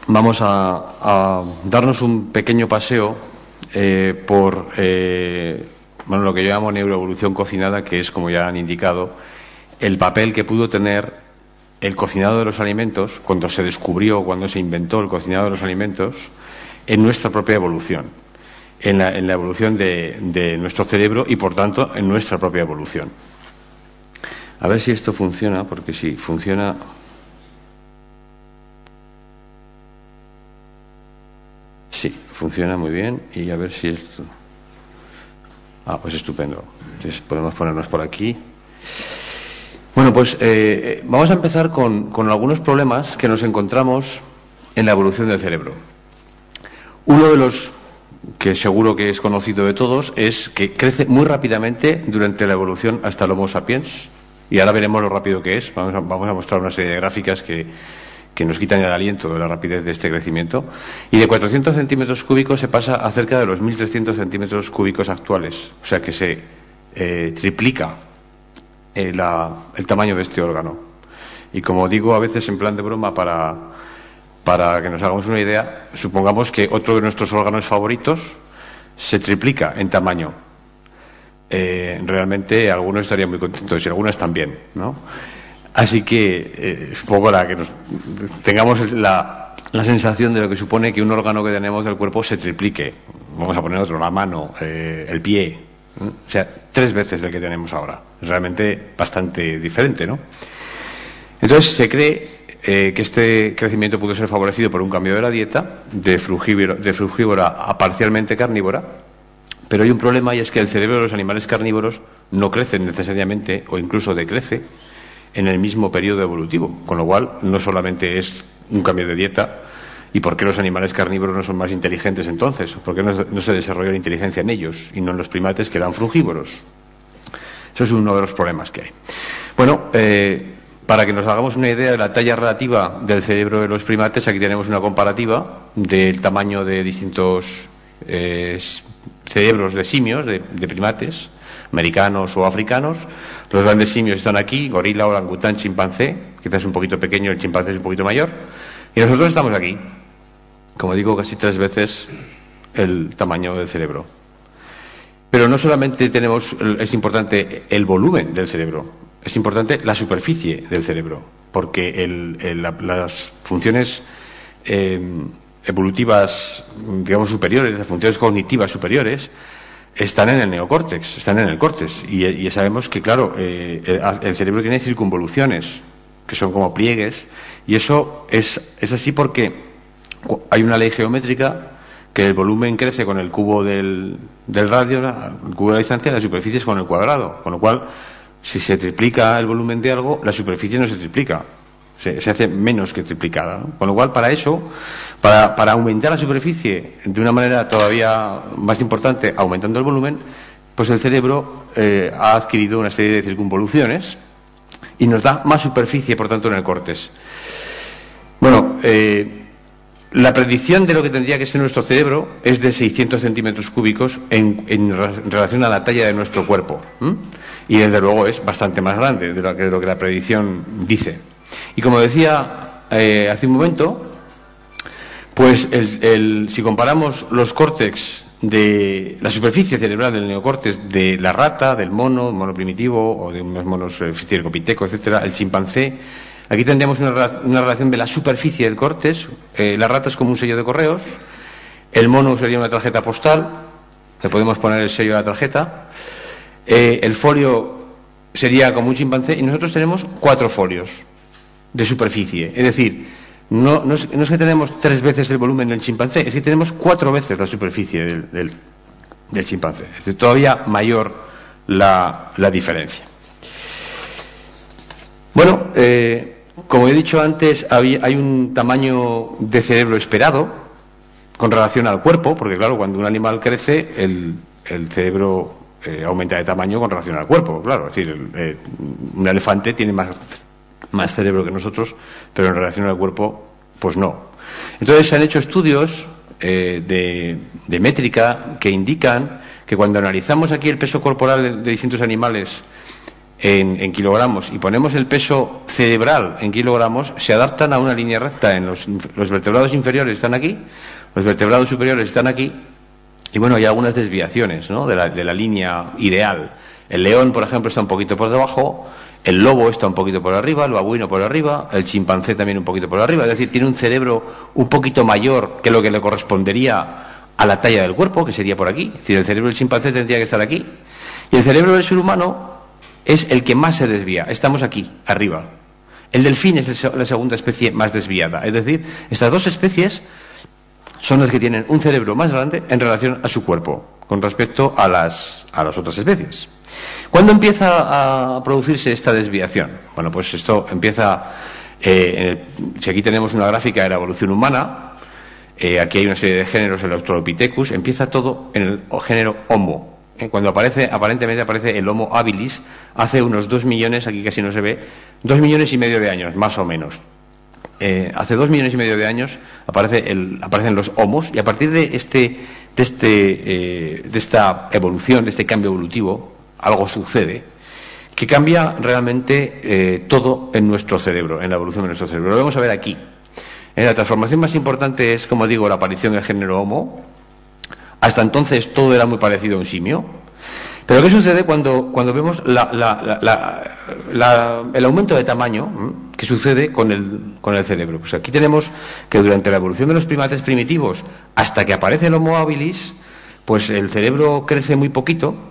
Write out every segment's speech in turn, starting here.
vamos a darnos un pequeño paseo por lo que yo llamo neuroevolución cocinada, que es, como ya han indicado, el papel que pudo tener el cocinado de los alimentos cuando se descubrió, cuando se inventó el cocinado de los alimentos, en nuestra propia evolución, en la evolución de nuestro cerebro y, por tanto, en nuestra propia evolución. A ver si esto funciona, porque si funciona... Sí, funciona muy bien. Y a ver si esto... pues estupendo. Entonces podemos ponernos por aquí. Bueno, pues vamos a empezar con algunos problemas que nos encontramos en la evolución del cerebro. Uno de los que seguro que es conocido de todos es que crece muy rápidamente durante la evolución hasta el Homo sapiens, y ahora veremos lo rápido que es. Vamos a mostrar una serie de gráficas que nos quitan el aliento de la rapidez de este crecimiento, y de 400 centímetros cúbicos se pasa a cerca de los 1.300 centímetros cúbicos actuales, o sea que se triplica el tamaño de este órgano. Y como digo a veces en plan de broma, para que nos hagamos una idea, supongamos que otro de nuestros órganos favoritos se triplica en tamaño. Realmente algunos estarían muy contentos y algunas también, ¿no? Así que es un poco que tengamos la sensación de lo que supone que un órgano que tenemos del cuerpo se triplique. Vamos a poner otro, la mano, el pie, ¿no? O sea, 3 veces el que tenemos ahora. Es realmente bastante diferente, ¿no? Entonces se cree que este crecimiento pudo ser favorecido por un cambio de la dieta de frugívora a parcialmente carnívora, pero hay un problema, y es que el cerebro de los animales carnívoros no crece necesariamente, o incluso decrece, en el mismo periodo evolutivo, con lo cual no solamente es un cambio de dieta. ¿Y por qué los animales carnívoros no son más inteligentes entonces? ¿Por qué no se desarrolla la inteligencia en ellos y no en los primates, que eran frugívoros? Eso es uno de los problemas que hay. Bueno, para que nos hagamos una idea de la talla relativa del cerebro de los primates, aquí tenemos una comparativa del tamaño de distintos cerebros de simios, de primates, americanos o africanos. Los grandes simios están aquí: gorila, orangután, chimpancé. Quizás un poquito pequeño, el chimpancé es un poquito mayor. Y nosotros estamos aquí, como digo, casi 3 veces el tamaño del cerebro. Pero no solamente es importante el volumen del cerebro, es importante la superficie del cerebro, porque las funciones evolutivas, digamos, superiores, las funciones cognitivas superiores, están en el neocórtex, están en el córtex. Y ya sabemos que, claro, el cerebro tiene circunvoluciones, que son como pliegues, y eso es así porque hay una ley geométrica, que el volumen crece con el cubo del radio, el cubo de la distancia, la superficie es con el cuadrado, con lo cual, si se triplica el volumen de algo, la superficie no se triplica, se hace menos que triplicada, ¿no? Con lo cual, para eso, para aumentar la superficie de una manera todavía más importante, aumentando el volumen, pues el cerebro ha adquirido una serie de circunvoluciones y nos da más superficie, por tanto, en el córtex. Bueno, la predicción de lo que tendría que ser nuestro cerebro es de 600 centímetros cúbicos en relación a la talla de nuestro cuerpo. Y desde luego es bastante más grande de lo que la predicción dice. Y como decía hace un momento, pues si comparamos los córtex de la superficie cerebral del neocórtex de la rata, del mono primitivo, o de unos monos Pithecopithecus, etcétera, el chimpancé, aquí tendríamos una relación de la superficie del córtex. La rata es como un sello de correos, el mono sería una tarjeta postal, le podemos poner el sello de la tarjeta, el folio sería como un chimpancé, y nosotros tenemos 4 folios de superficie. Es decir, no es que tenemos 3 veces el volumen del chimpancé, es que tenemos 4 veces la superficie del chimpancé. Es decir, todavía mayor la diferencia. Bueno, como he dicho antes, hay un tamaño de cerebro esperado con relación al cuerpo, porque claro, cuando un animal crece, el cerebro aumenta de tamaño con relación al cuerpo, claro. Es decir, un elefante tiene más cerebro que nosotros, pero en relación al cuerpo, pues no. Entonces se han hecho estudios de métrica que indican que cuando analizamos aquí el peso corporal de distintos animales en kilogramos y ponemos el peso cerebral en kilogramos, se adaptan a una línea recta. En los vertebrados inferiores están aquí, los vertebrados superiores están aquí, y bueno, hay algunas desviaciones, ¿no?, de la línea ideal. El león, por ejemplo, está un poquito por debajo, el lobo está un poquito por arriba, el babuino por arriba, el chimpancé también un poquito por arriba, es decir, tiene un cerebro un poquito mayor que lo que le correspondería a la talla del cuerpo, que sería por aquí. Es decir, el cerebro del chimpancé tendría que estar aquí, y el cerebro del ser humano es el que más se desvía. Estamos aquí, arriba. El delfín es la segunda especie más desviada. Es decir, estas dos especies son las que tienen un cerebro más grande en relación a su cuerpo, con respecto a las otras especies. ¿Cuándo empieza a producirse esta desviación? Bueno, pues esto empieza, si aquí tenemos una gráfica de la evolución humana, aquí hay una serie de géneros, el Australopithecus, empieza todo en el género Homo. Cuando aparentemente aparece el Homo habilis, hace unos 2 millones, aquí casi no se ve, 2 millones y medio de años, más o menos. Hace 2 millones y medio de años aparecen los homos, y a partir de esta evolución, de este cambio evolutivo, algo sucede que cambia realmente todo en nuestro cerebro, en la evolución de nuestro cerebro. Lo vamos a ver aquí. La transformación más importante es, como digo, la aparición del género Homo. Hasta entonces todo era muy parecido a un simio. Pero ¿qué sucede cuando vemos el aumento de tamaño que sucede con el cerebro? Pues aquí tenemos que durante la evolución de los primates primitivos, hasta que aparece el Homo habilis, pues el cerebro crece muy poquito.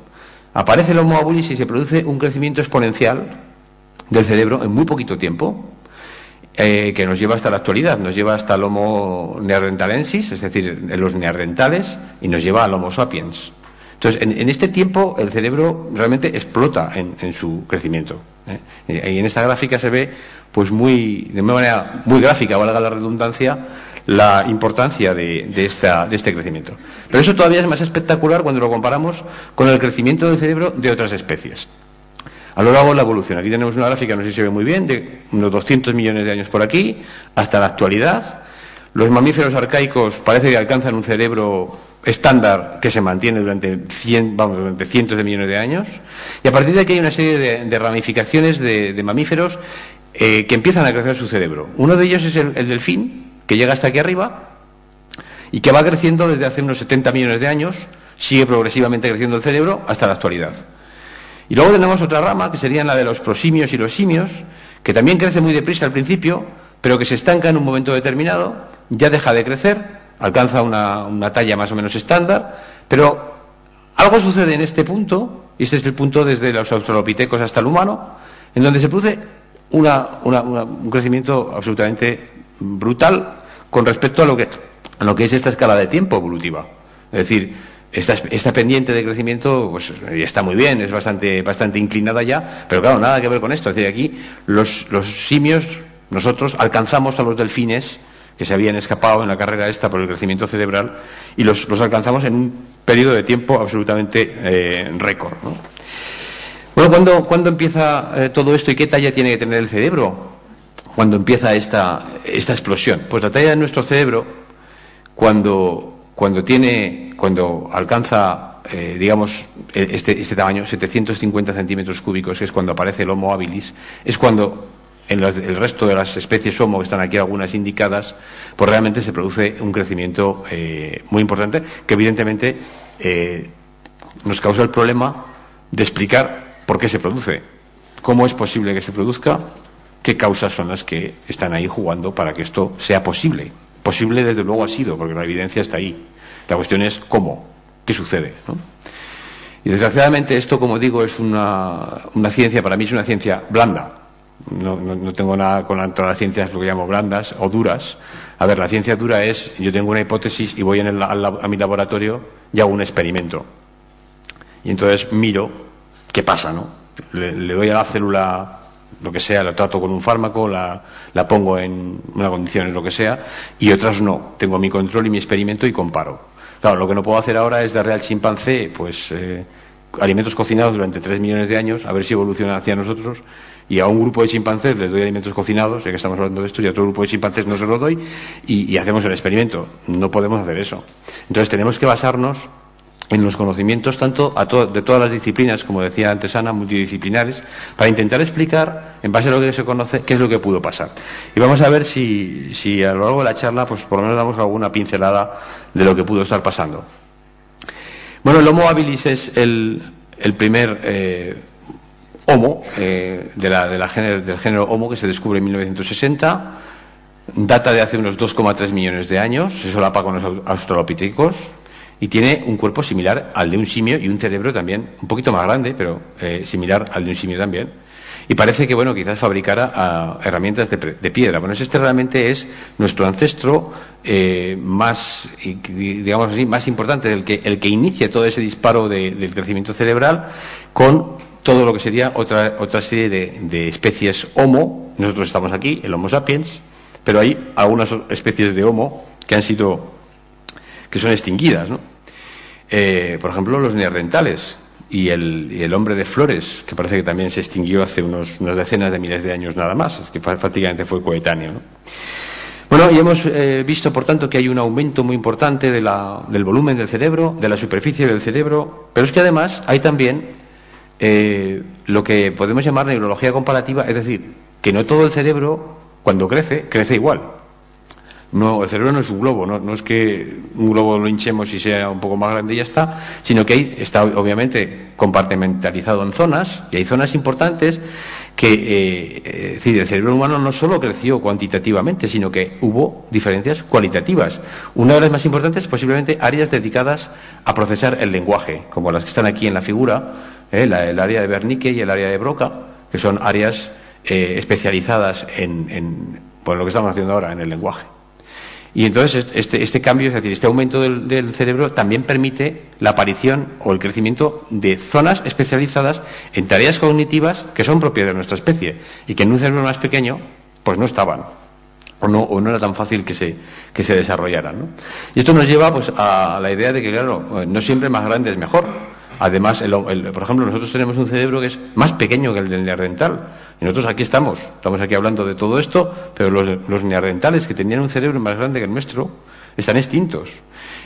Aparece el Homo habilis y se produce un crecimiento exponencial del cerebro en muy poquito tiempo, que nos lleva hasta la actualidad, nos lleva hasta el Homo neanderthalensis, es decir, en los neandertales, y nos lleva al Homo sapiens. Entonces, en este tiempo el cerebro realmente explota en su crecimiento. Y en esta gráfica se ve, pues de una manera muy gráfica, valga la redundancia, la importancia de este crecimiento. Pero eso todavía es más espectacular cuando lo comparamos con el crecimiento del cerebro de otras especies. A lo largo de la evolución, aquí tenemos una gráfica, no sé si se ve muy bien, de unos 200 millones de años por aquí, hasta la actualidad. Los mamíferos arcaicos parece que alcanzan un cerebro estándar que se mantiene durante cientos de millones de años, y a partir de aquí hay una serie de ramificaciones de mamíferos que empiezan a crecer su cerebro. Uno de ellos es el delfín, que llega hasta aquí arriba y que va creciendo desde hace unos 70 millones de años, sigue progresivamente creciendo el cerebro hasta la actualidad. Y luego tenemos otra rama, que serían la de los prosimios y los simios, que también crece muy deprisa al principio, pero que se estanca en un momento determinado, ya deja de crecer, alcanza una talla más o menos estándar, pero algo sucede en este punto, y este es el punto desde los australopitecos hasta el humano, en donde se produce un crecimiento absolutamente brutal con respecto a lo que es esta escala de tiempo evolutiva. Es decir, esta pendiente de crecimiento pues está muy bien, es bastante inclinada ya, pero claro, nada que ver con esto. Es decir, aquí los simios, nosotros alcanzamos a los delfines que se habían escapado en la carrera esta por el crecimiento cerebral, y los alcanzamos en un periodo de tiempo absolutamente récord, ¿no? Bueno, ¿cuándo empieza todo esto y qué talla tiene que tener el cerebro cuando empieza esta explosión? Pues la talla de nuestro cerebro, cuando alcanza, digamos, este tamaño, 750 centímetros cúbicos, que es cuando aparece el Homo habilis, es cuando en el resto de las especies Homo, que están aquí algunas indicadas, pues realmente se produce un crecimiento muy importante, que evidentemente nos causa el problema de explicar por qué se produce, cómo es posible que se produzca, qué causas son las que están ahí jugando para que esto sea posible. Posible desde luego ha sido, porque la evidencia está ahí. La cuestión es cómo, qué sucede, ¿no? Y desgraciadamente esto, como digo, es una ciencia, para mí es una ciencia blanda. No tengo nada contra las ciencias, lo que llamo blandas o duras. A ver, la ciencia dura es, yo tengo una hipótesis y voy a mi laboratorio y hago un experimento. Y entonces miro qué pasa, ¿no? Le doy a la célula lo que sea, la trato con un fármaco, la pongo en una condición, lo que sea, y otras no. Tengo mi control y mi experimento y comparo. Claro, lo que no puedo hacer ahora es darle al chimpancé, pues, alimentos cocinados durante 3 millones de años, a ver si evoluciona hacia nosotros, y a un grupo de chimpancés les doy alimentos cocinados, ya que estamos hablando de esto, y a otro grupo de chimpancés no se los doy, y hacemos el experimento. No podemos hacer eso. Entonces tenemos que basarnos en los conocimientos tanto de todas las disciplinas, como decía antes Ana, multidisciplinares, para intentar explicar, en base a lo que se conoce, qué es lo que pudo pasar. Y vamos a ver si a lo largo de la charla, pues por lo menos damos alguna pincelada de lo que pudo estar pasando. Bueno, el Homo habilis es el primer Homo del género Homo, que se descubre en 1960, data de hace unos 2,3 millones de años, se solapa con los australopithecus, y tiene un cuerpo similar al de un simio y un cerebro también, un poquito más grande, pero similar al de un simio también. Y parece que, bueno, quizás fabricara herramientas de piedra. Bueno, este realmente es nuestro ancestro más, digamos así, más importante, el que inicia todo ese disparo del crecimiento cerebral, con todo lo que sería otra serie de especies Homo. Nosotros estamos aquí, el Homo sapiens, pero hay algunas especies de Homo que son extinguidas, ¿no? Por ejemplo, los neandertales y el hombre de Flores, que parece que también se extinguió hace unas decenas de miles de años nada más, es que prácticamente fue coetáneo, ¿no? Bueno, y hemos visto, por tanto, que hay un aumento muy importante del volumen del cerebro, de la superficie del cerebro, pero es que además hay también lo que podemos llamar neurología comparativa, es decir, que no todo el cerebro, cuando crece igual. No, el cerebro no es un globo, no es que un globo lo hinchemos y sea un poco más grande y ya está, sino que está obviamente compartimentalizado en zonas, y hay zonas importantes que, es decir, el cerebro humano no solo creció cuantitativamente, sino que hubo diferencias cualitativas. Una de las más importantes, posiblemente, áreas dedicadas a procesar el lenguaje, como las que están aquí en la figura, el área de Wernicke y el área de Broca, que son áreas especializadas en lo que estamos haciendo ahora, en el lenguaje. Y entonces este cambio, es decir, este aumento del cerebro también permite la aparición o el crecimiento de zonas especializadas en tareas cognitivas que son propias de nuestra especie y que en un cerebro más pequeño pues no estaban o no era tan fácil que se desarrollaran, ¿no? Y esto nos lleva pues a la idea de que, claro, no siempre más grande es mejor. Además, por ejemplo, nosotros tenemos un cerebro que es más pequeño que el del neandertal. Y nosotros aquí estamos aquí hablando de todo esto, pero los neandertales, que tenían un cerebro más grande que el nuestro, están extintos.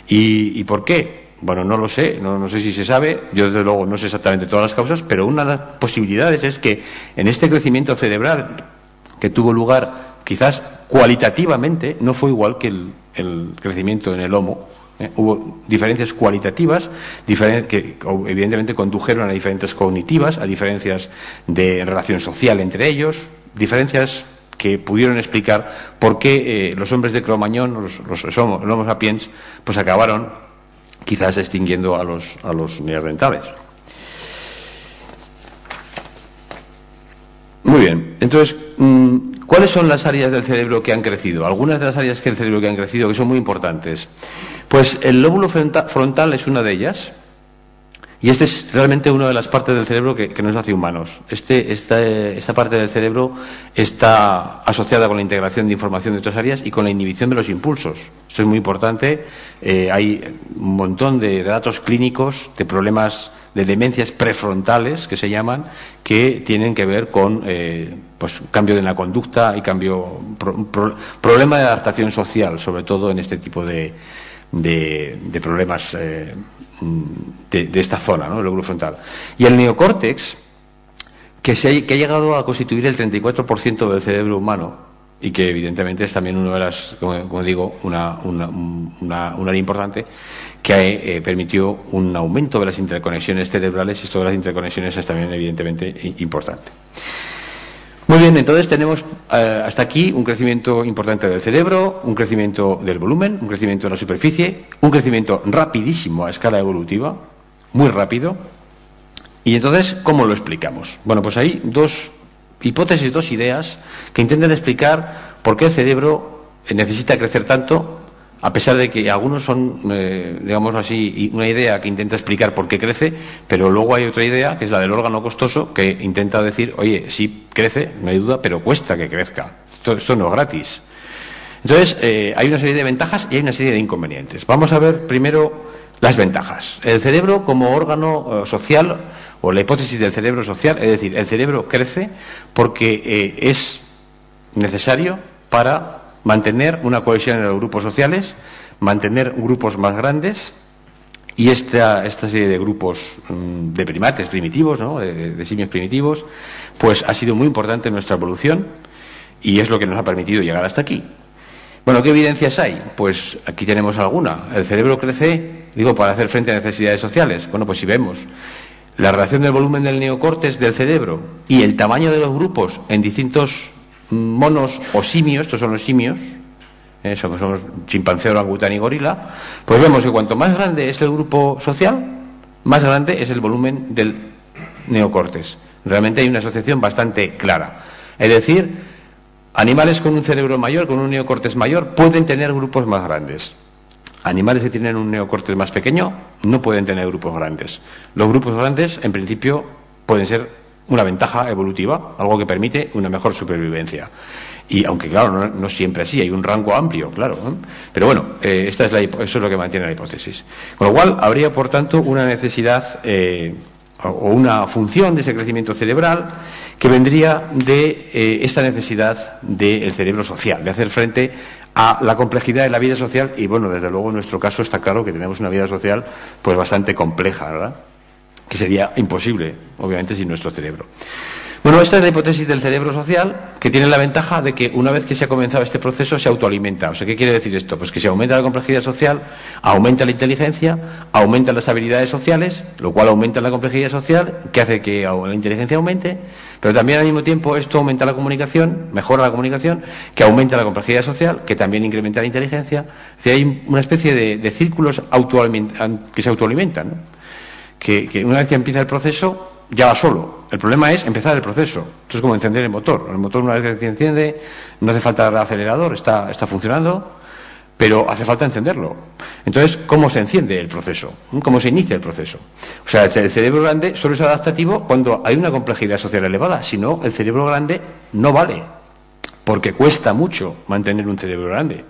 ¿Y por qué? Bueno, no lo sé, no sé si se sabe, yo desde luego no sé exactamente todas las causas, pero una de las posibilidades es que en este crecimiento cerebral que tuvo lugar, quizás cualitativamente, no fue igual que el crecimiento en el Homo. Hubo diferencias cualitativas que evidentemente condujeron a diferencias cognitivas, a diferencias de relación social entre ellos, diferencias que pudieron explicar por qué los hombres de Cro-Magnon, los Homo sapiens, pues acabaron quizás extinguiendo a los neandertales. Muy bien, entonces, ¿cuáles son las áreas del cerebro que han crecido? Algunas de las áreas del cerebro que han crecido, que son muy importantes. Pues el lóbulo frontal es una de ellas, y esta es realmente una de las partes del cerebro que nos hace humanos. Esta parte del cerebro está asociada con la integración de información de otras áreas y con la inhibición de los impulsos. Esto es muy importante. Hay un montón de datos clínicos de problemas de demencias prefrontales, que se llaman, que tienen que ver con pues cambio de la conducta y problema de adaptación social, sobre todo en este tipo de problemas de esta zona, ¿no? El lóbulo frontal. Y el neocórtex, que ha llegado a constituir el 34% del cerebro humano, y que evidentemente es también una de las, como digo, una área importante, que permitió un aumento de las interconexiones cerebrales, y esto de las interconexiones es también evidentemente importante. Muy bien, entonces tenemos hasta aquí un crecimiento importante del cerebro, un crecimiento del volumen, un crecimiento de la superficie, un crecimiento rapidísimo a escala evolutiva, muy rápido. Y entonces, ¿cómo lo explicamos? Bueno, pues hay dos hipótesis, dos ideas que intentan explicar por qué el cerebro necesita crecer tanto, a pesar de que algunos son, digamos así, una idea que intenta explicar por qué crece, pero luego hay otra idea, que es la del órgano costoso, que intenta decir, oye, sí crece, no hay duda, pero cuesta que crezca. Esto no es gratis. Entonces, hay una serie de ventajas y hay una serie de inconvenientes. Vamos a ver primero las ventajas. El cerebro como órgano social, o la hipótesis del cerebro social, es decir, el cerebro crece porque es necesario para mantener una cohesión en los grupos sociales, mantener grupos más grandes y esta serie de grupos de primates primitivos, ¿no? de simios primitivos, pues ha sido muy importante en nuestra evolución y es lo que nos ha permitido llegar hasta aquí. Bueno, ¿qué evidencias hay? Pues aquí tenemos alguna. El cerebro crece, digo, para hacer frente a necesidades sociales. Bueno, pues si vemos la relación del volumen del neocórtex del cerebro y el tamaño de los grupos en distintos monos o simios, estos son los simios, somos chimpancé, orangután y gorila, pues vemos que cuanto más grande es el grupo social, más grande es el volumen del neocórtex. Realmente hay una asociación bastante clara. Es decir, animales con un cerebro mayor, con un neocórtex mayor, pueden tener grupos más grandes. Animales que tienen un neocórtex más pequeño no pueden tener grupos grandes. Los grupos grandes, en principio, pueden ser una ventaja evolutiva, algo que permite una mejor supervivencia. Y aunque, claro, no siempre así, hay un rango amplio, claro, ¿no? Pero bueno, eso es lo que mantiene la hipótesis. Con lo cual, habría, por tanto, una necesidad o una función de ese crecimiento cerebral que vendría de esta necesidad del cerebro social, de hacer frente a la complejidad de la vida social. Y bueno, desde luego en nuestro caso está claro que tenemos una vida social pues bastante compleja, ¿verdad? Que sería imposible, obviamente, sin nuestro cerebro. Bueno, esta es la hipótesis del cerebro social, que tiene la ventaja de que una vez que se ha comenzado este proceso se autoalimenta. O sea, ¿qué quiere decir esto? Pues que si aumenta la complejidad social, aumenta la inteligencia, aumentan las habilidades sociales, lo cual aumenta la complejidad social, que hace que la inteligencia aumente, pero también al mismo tiempo esto aumenta la comunicación, mejora la comunicación, que aumenta la complejidad social, que también incrementa la inteligencia. O sea, hay una especie de círculos que se autoalimentan, ¿no? Que una vez que empieza el proceso ya va solo. El problema es empezar el proceso. Esto es como encender el motor. El motor, una vez que se enciende, no hace falta el acelerador, está funcionando, pero hace falta encenderlo. Entonces, ¿cómo se enciende el proceso? ¿Cómo se inicia el proceso? O sea, el cerebro grande solo es adaptativo cuando hay una complejidad social elevada. Si no, el cerebro grande no vale, porque cuesta mucho mantener un cerebro grande.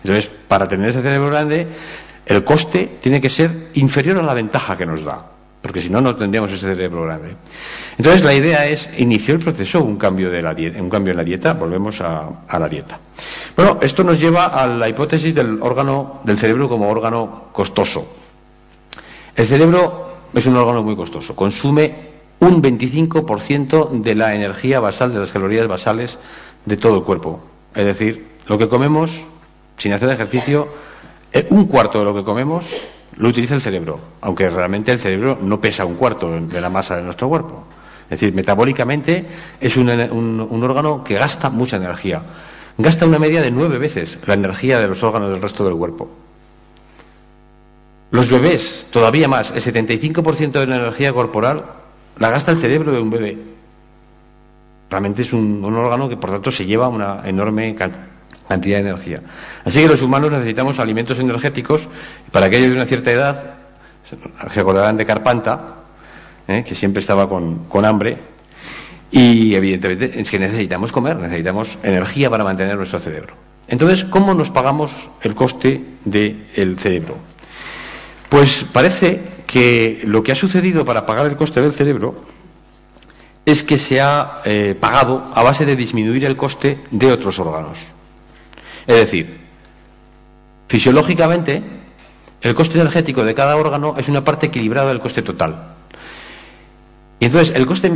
Entonces, para tener ese cerebro grande, el coste tiene que ser inferior a la ventaja que nos da, porque si no, no tendríamos ese cerebro grande. Entonces, la idea es, inició el proceso, un cambio en la dieta, volvemos a la dieta. Bueno, esto nos lleva a la hipótesis del cerebro como órgano costoso. El cerebro es un órgano muy costoso, consume un 25% de la energía basal, de las calorías basales de todo el cuerpo. Es decir, lo que comemos sin hacer ejercicio, un cuarto de lo que comemos lo utiliza el cerebro, aunque realmente el cerebro no pesa un cuarto de la masa de nuestro cuerpo. Es decir, metabólicamente es un órgano que gasta mucha energía. Gasta una media de 9 veces la energía de los órganos del resto del cuerpo. Los bebés, todavía más, el 75% de la energía corporal la gasta el cerebro de un bebé. Realmente es un órgano que, por tanto, se lleva una enorme cantidad de energía. Así que los humanos necesitamos alimentos energéticos. Para aquellos de una cierta edad, se acordarán de Carpanta, que siempre estaba con hambre, y evidentemente es que necesitamos comer, necesitamos energía para mantener nuestro cerebro. Entonces, ¿cómo nos pagamos el coste del cerebro? Pues parece que lo que ha sucedido para pagar el coste del cerebro es que se ha pagado a base de disminuir el coste de otros órganos. Es decir, fisiológicamente, el coste energético de cada órgano es una parte equilibrada del coste total. Y entonces, el coste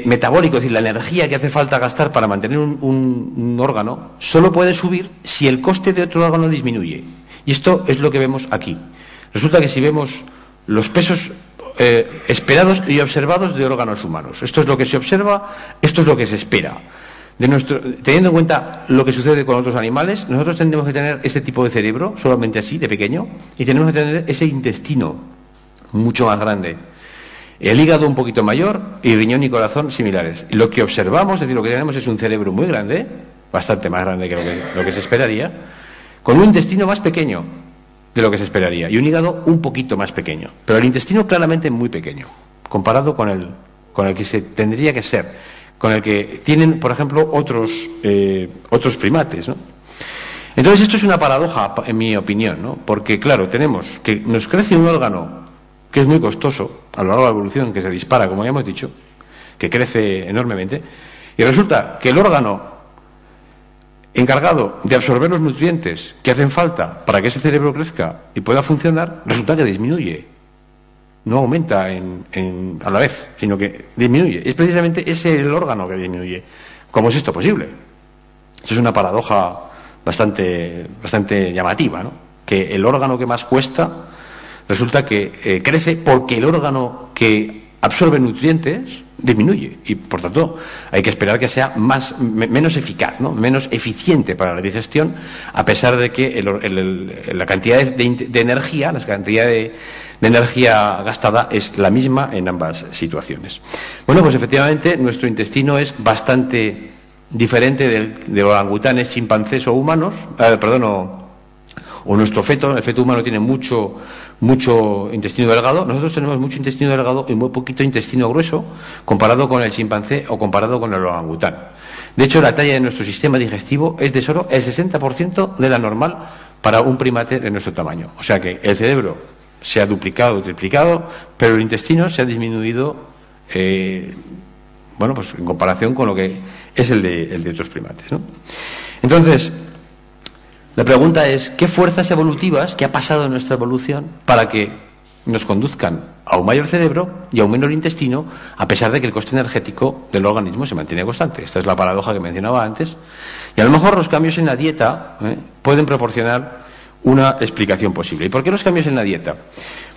metabólico, es decir, la energía que hace falta gastar para mantener un órgano, solo puede subir si el coste de otro órgano disminuye. Y esto es lo que vemos aquí. Resulta que si vemos los pesos esperados y observados de órganos humanos, esto es lo que se observa, esto es lo que se espera. Teniendo en cuenta lo que sucede con otros animales, nosotros tendremos que tener este tipo de cerebro, solamente así, de pequeño, y tenemos que tener ese intestino mucho más grande, el hígado un poquito mayor y riñón y corazón similares. Y lo que observamos, es decir, lo que tenemos es un cerebro muy grande, bastante más grande que lo que se esperaría, con un intestino más pequeño de lo que se esperaría y un hígado un poquito más pequeño, pero el intestino claramente muy pequeño, comparado con el que se tendría que ser, con el que tienen, por ejemplo, otros primates, ¿no? Entonces, esto es una paradoja, en mi opinión, ¿no? Porque, claro, tenemos que nos crece un órgano que es muy costoso a lo largo de la evolución, que se dispara, como ya hemos dicho, que crece enormemente, y resulta que el órgano encargado de absorber los nutrientes que hacen falta para que ese cerebro crezca y pueda funcionar, resulta que disminuye. No aumenta a la vez, sino que disminuye. Es precisamente ese el órgano que disminuye. ¿Cómo es esto posible? Eso es una paradoja bastante llamativa, ¿no? Que el órgano que más cuesta resulta que crece porque el órgano que absorbe nutrientes disminuye y por tanto hay que esperar que sea menos eficaz, ¿no? Menos eficiente para la digestión, a pesar de que la cantidad de energía, la cantidad de energía gastada es la misma en ambas situaciones. Bueno, pues efectivamente nuestro intestino es bastante diferente de orangutanes, chimpancés o humanos, o nuestro feto. El feto humano tiene mucho intestino delgado. Nosotros tenemos mucho intestino delgado y muy poquito intestino grueso comparado con el chimpancé o comparado con el orangután. De hecho, la talla de nuestro sistema digestivo es de solo el 60% de la normal para un primate de nuestro tamaño. O sea que el cerebro se ha duplicado o triplicado, pero el intestino se ha disminuido, pues en comparación con lo que es el de otros primates, ¿no? Entonces, la pregunta es, ¿qué fuerzas evolutivas, qué ha pasado en nuestra evolución para que nos conduzcan a un mayor cerebro y a un menor intestino, a pesar de que el coste energético del organismo se mantiene constante? Esta es la paradoja que mencionaba antes. Y a lo mejor los cambios en la dieta pueden proporcionar una explicación posible. ¿Y por qué los cambios en la dieta?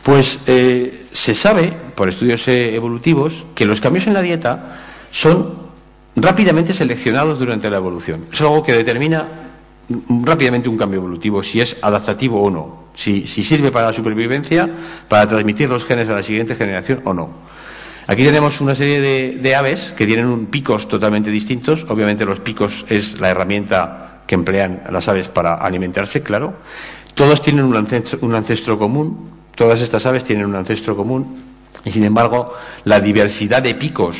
Pues se sabe, por estudios evolutivos, que los cambios en la dieta son rápidamente seleccionados durante la evolución. Es algo que determina rápidamente un cambio evolutivo, si es adaptativo o no, si sirve para la supervivencia, para transmitir los genes a la siguiente generación o no. Aquí tenemos una serie de aves que tienen picos totalmente distintos. Obviamente los picos es la herramienta que emplean las aves para alimentarse, claro. Todos tienen un ancestro común, todas estas aves tienen un ancestro común, y sin embargo la diversidad de picos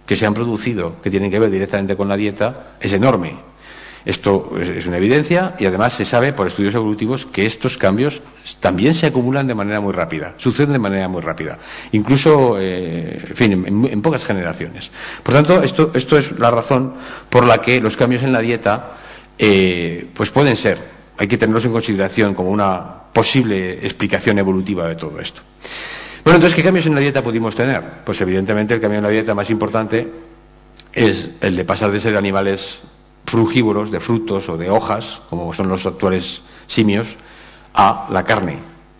que se han producido, que tienen que ver directamente con la dieta, es enorme. Esto es una evidencia y además se sabe por estudios evolutivos que estos cambios también se acumulan de manera muy rápida, suceden de manera muy rápida, incluso en pocas generaciones. Por tanto, esto es la razón por la que los cambios en la dieta pues pueden ser, hay que tenerlos en consideración como una posible explicación evolutiva de todo esto. Bueno, entonces, ¿qué cambios en la dieta pudimos tener? Pues evidentemente el cambio en la dieta más importante es el de pasar de ser animales frugívoros, de frutos o de hojas, como son los actuales simios, a la carne,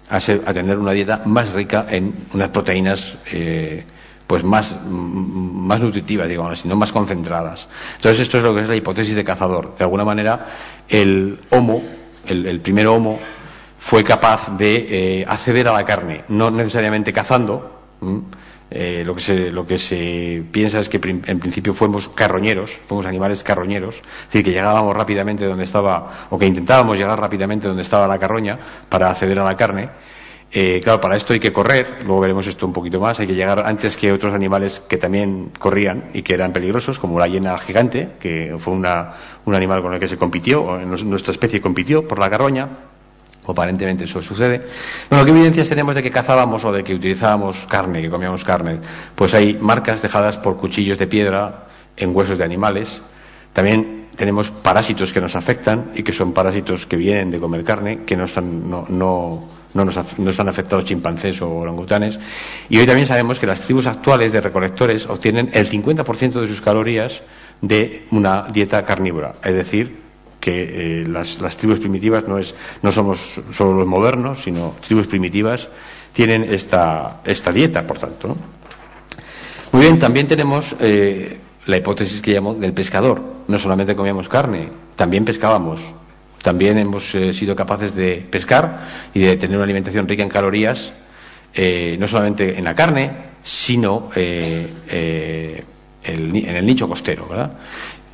a tener una dieta más rica en unas proteínas pues más nutritivas, digamos así, no más concentradas. Entonces esto es lo que es la hipótesis de cazador. De alguna manera el Homo, el primer Homo, fue capaz de acceder a la carne, no necesariamente cazando. Lo que se piensa es que en principio fuimos carroñeros, fuimos animales carroñeros, es decir, que llegábamos rápidamente donde estaba, o que intentábamos llegar rápidamente donde estaba la carroña para acceder a la carne. Claro, para esto hay que correr, luego veremos esto un poquito más, hay que llegar antes que otros animales que también corrían y que eran peligrosos, como la hiena gigante, que fue un animal con el que se compitió, o nuestra especie compitió por la carroña. Aparentemente eso sucede. Bueno, ¿qué evidencias tenemos de que cazábamos o de que utilizábamos carne, que comíamos carne? Pues hay marcas dejadas por cuchillos de piedra en huesos de animales. También tenemos parásitos que nos afectan y que son parásitos que vienen de comer carne, que no están afectados chimpancés o orangutanes. Y hoy también sabemos que las tribus actuales de recolectores obtienen el 50% de sus calorías de una dieta carnívora, es decir, que las tribus primitivas no somos solo los modernos, sino tribus primitivas tienen esta dieta, por tanto, ¿no? Muy bien, también tenemos la hipótesis que llamo del pescador. No solamente comíamos carne, también pescábamos. También hemos sido capaces de pescar y de tener una alimentación rica en calorías, no solamente en la carne, sino en el nicho costero, ¿verdad?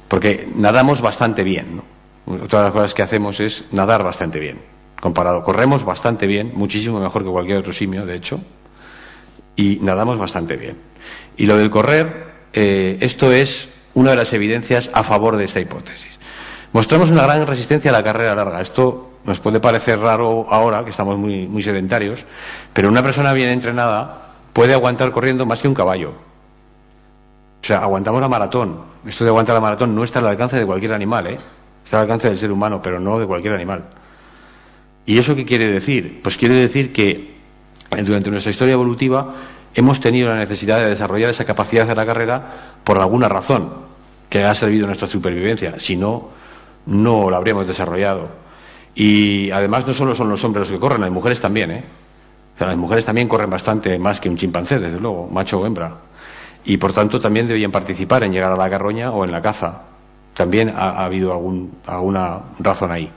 Porque nadamos bastante bien, ¿no? Otra de las cosas que hacemos es nadar bastante bien. Corremos bastante bien, muchísimo mejor que cualquier otro simio, de hecho, y nadamos bastante bien. Y lo del correr, esto es una de las evidencias a favor de esta hipótesis. Mostramos una gran resistencia a la carrera larga. Esto nos puede parecer raro ahora, que estamos muy sedentarios, pero una persona bien entrenada puede aguantar corriendo más que un caballo. O sea, aguantamos la maratón. Esto de aguantar la maratón no está al alcance de cualquier animal, ¿eh? Es está al alcance del ser humano, pero no de cualquier animal. ¿Y eso qué quiere decir? Pues quiere decir que durante nuestra historia evolutiva hemos tenido la necesidad de desarrollar esa capacidad de la carrera por alguna razón que ha servido a nuestra supervivencia. Si no, no la habríamos desarrollado. Y además no solo son los hombres los que corren, las mujeres también, ¿eh? O sea, las mujeres también corren bastante más que un chimpancé, desde luego, macho o hembra. Y por tanto también deberían participar en llegar a la carroña o en la caza. También ha habido alguna razón ahí.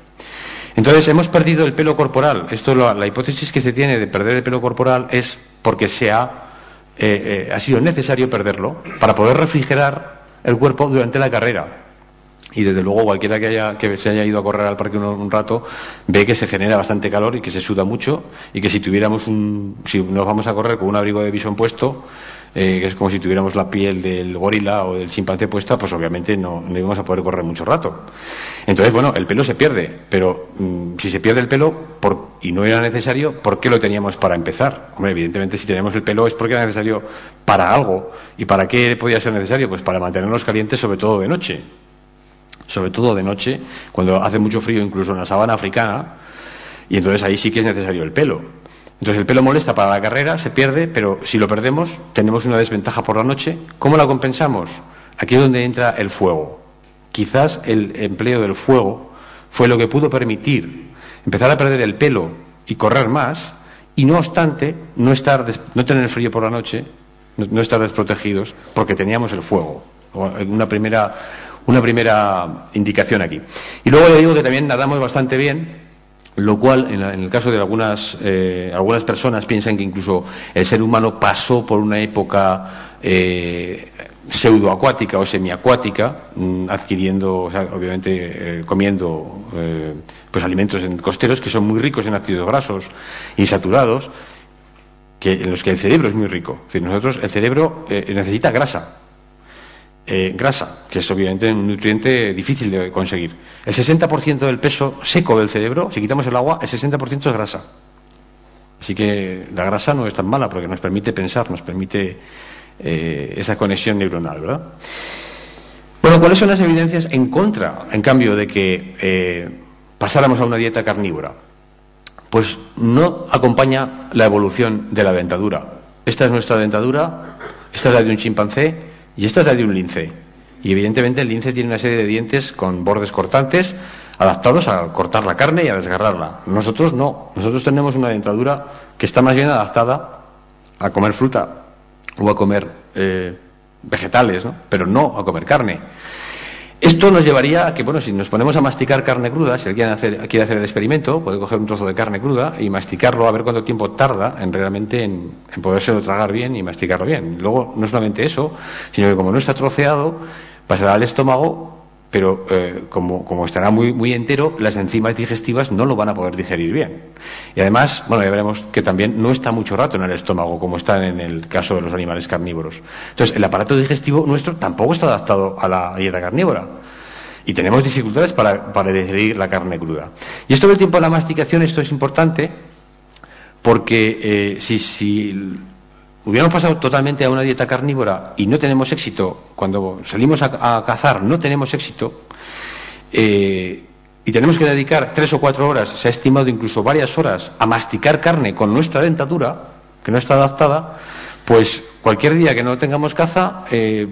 Entonces hemos perdido el pelo corporal. La hipótesis que se tiene de perder el pelo corporal es porque ha sido necesario perderlo para poder refrigerar el cuerpo durante la carrera. Y desde luego cualquiera que se haya ido a correr al parque un rato ve que se genera bastante calor y que se suda mucho, y que si nos vamos a correr con un abrigo de visón puesto, que es como si tuviéramos la piel del gorila o del chimpancé puesta, pues obviamente no íbamos a poder correr mucho rato. Entonces, bueno, el pelo se pierde, pero si se pierde el pelo y no era necesario, ¿por qué lo teníamos para empezar? Hombre, evidentemente si tenemos el pelo es porque era necesario para algo. ¿Y para qué podía ser necesario? Pues para mantenernos calientes, sobre todo de noche. Sobre todo de noche, cuando hace mucho frío, incluso en la sabana africana, y entonces ahí sí que es necesario el pelo. Entonces el pelo molesta para la carrera, se pierde, pero si lo perdemos tenemos una desventaja por la noche. ¿Cómo la compensamos? Aquí es donde entra el fuego. Quizás el empleo del fuego fue lo que pudo permitir empezar a perder el pelo y correr más, y no obstante no tener frío por la noche, no estar desprotegidos, porque teníamos el fuego. Una primera indicación aquí. Y luego le digo que también nadamos bastante bien, lo cual en el caso de algunas personas piensan que incluso el ser humano pasó por una época pseudoacuática o semiacuática, adquiriendo, o sea, obviamente comiendo pues alimentos costeros que son muy ricos en ácidos grasos insaturados, en los que el cerebro es muy rico. Es decir, el cerebro necesita grasa, que es obviamente un nutriente difícil de conseguir. El 60% del peso seco del cerebro, si quitamos el agua, el 60% es grasa. Así que la grasa no es tan mala porque nos permite pensar, nos permite esa conexión neuronal, ¿verdad? Bueno, ¿cuáles son las evidencias en contra, en cambio, de que pasáramos a una dieta carnívora? Pues no acompaña la evolución de la dentadura. Esta es nuestra dentadura, esta es la de un chimpancé, y esta es la de un lince. Y evidentemente el lince tiene una serie de dientes con bordes cortantes adaptados a cortar la carne y a desgarrarla. Nosotros no. Nosotros tenemos una dentadura que está más bien adaptada a comer fruta o a comer vegetales, ¿no? Pero no a comer carne. Esto nos llevaría a que, bueno, si nos ponemos a masticar carne cruda, si alguien quiere hacer el experimento, puede coger un trozo de carne cruda y masticarlo, a ver cuánto tiempo tarda realmente en podérselo tragar bien y masticarlo bien. Luego, no solamente eso, sino que como no está troceado, pasará al estómago, pero como estará muy entero, las enzimas digestivas no lo van a poder digerir bien. Y además, bueno, ya veremos que también no está mucho rato en el estómago, como está en el caso de los animales carnívoros. Entonces, el aparato digestivo nuestro tampoco está adaptado a la dieta carnívora. Y tenemos dificultades para digerir la carne cruda. Y esto del tiempo de la masticación, esto es importante, porque si hubiéramos pasado totalmente a una dieta carnívora y no tenemos éxito, cuando salimos a cazar no tenemos éxito, y tenemos que dedicar 3 o 4 horas, se ha estimado incluso varias horas, a masticar carne con nuestra dentadura, que no está adaptada, pues cualquier día que no tengamos caza,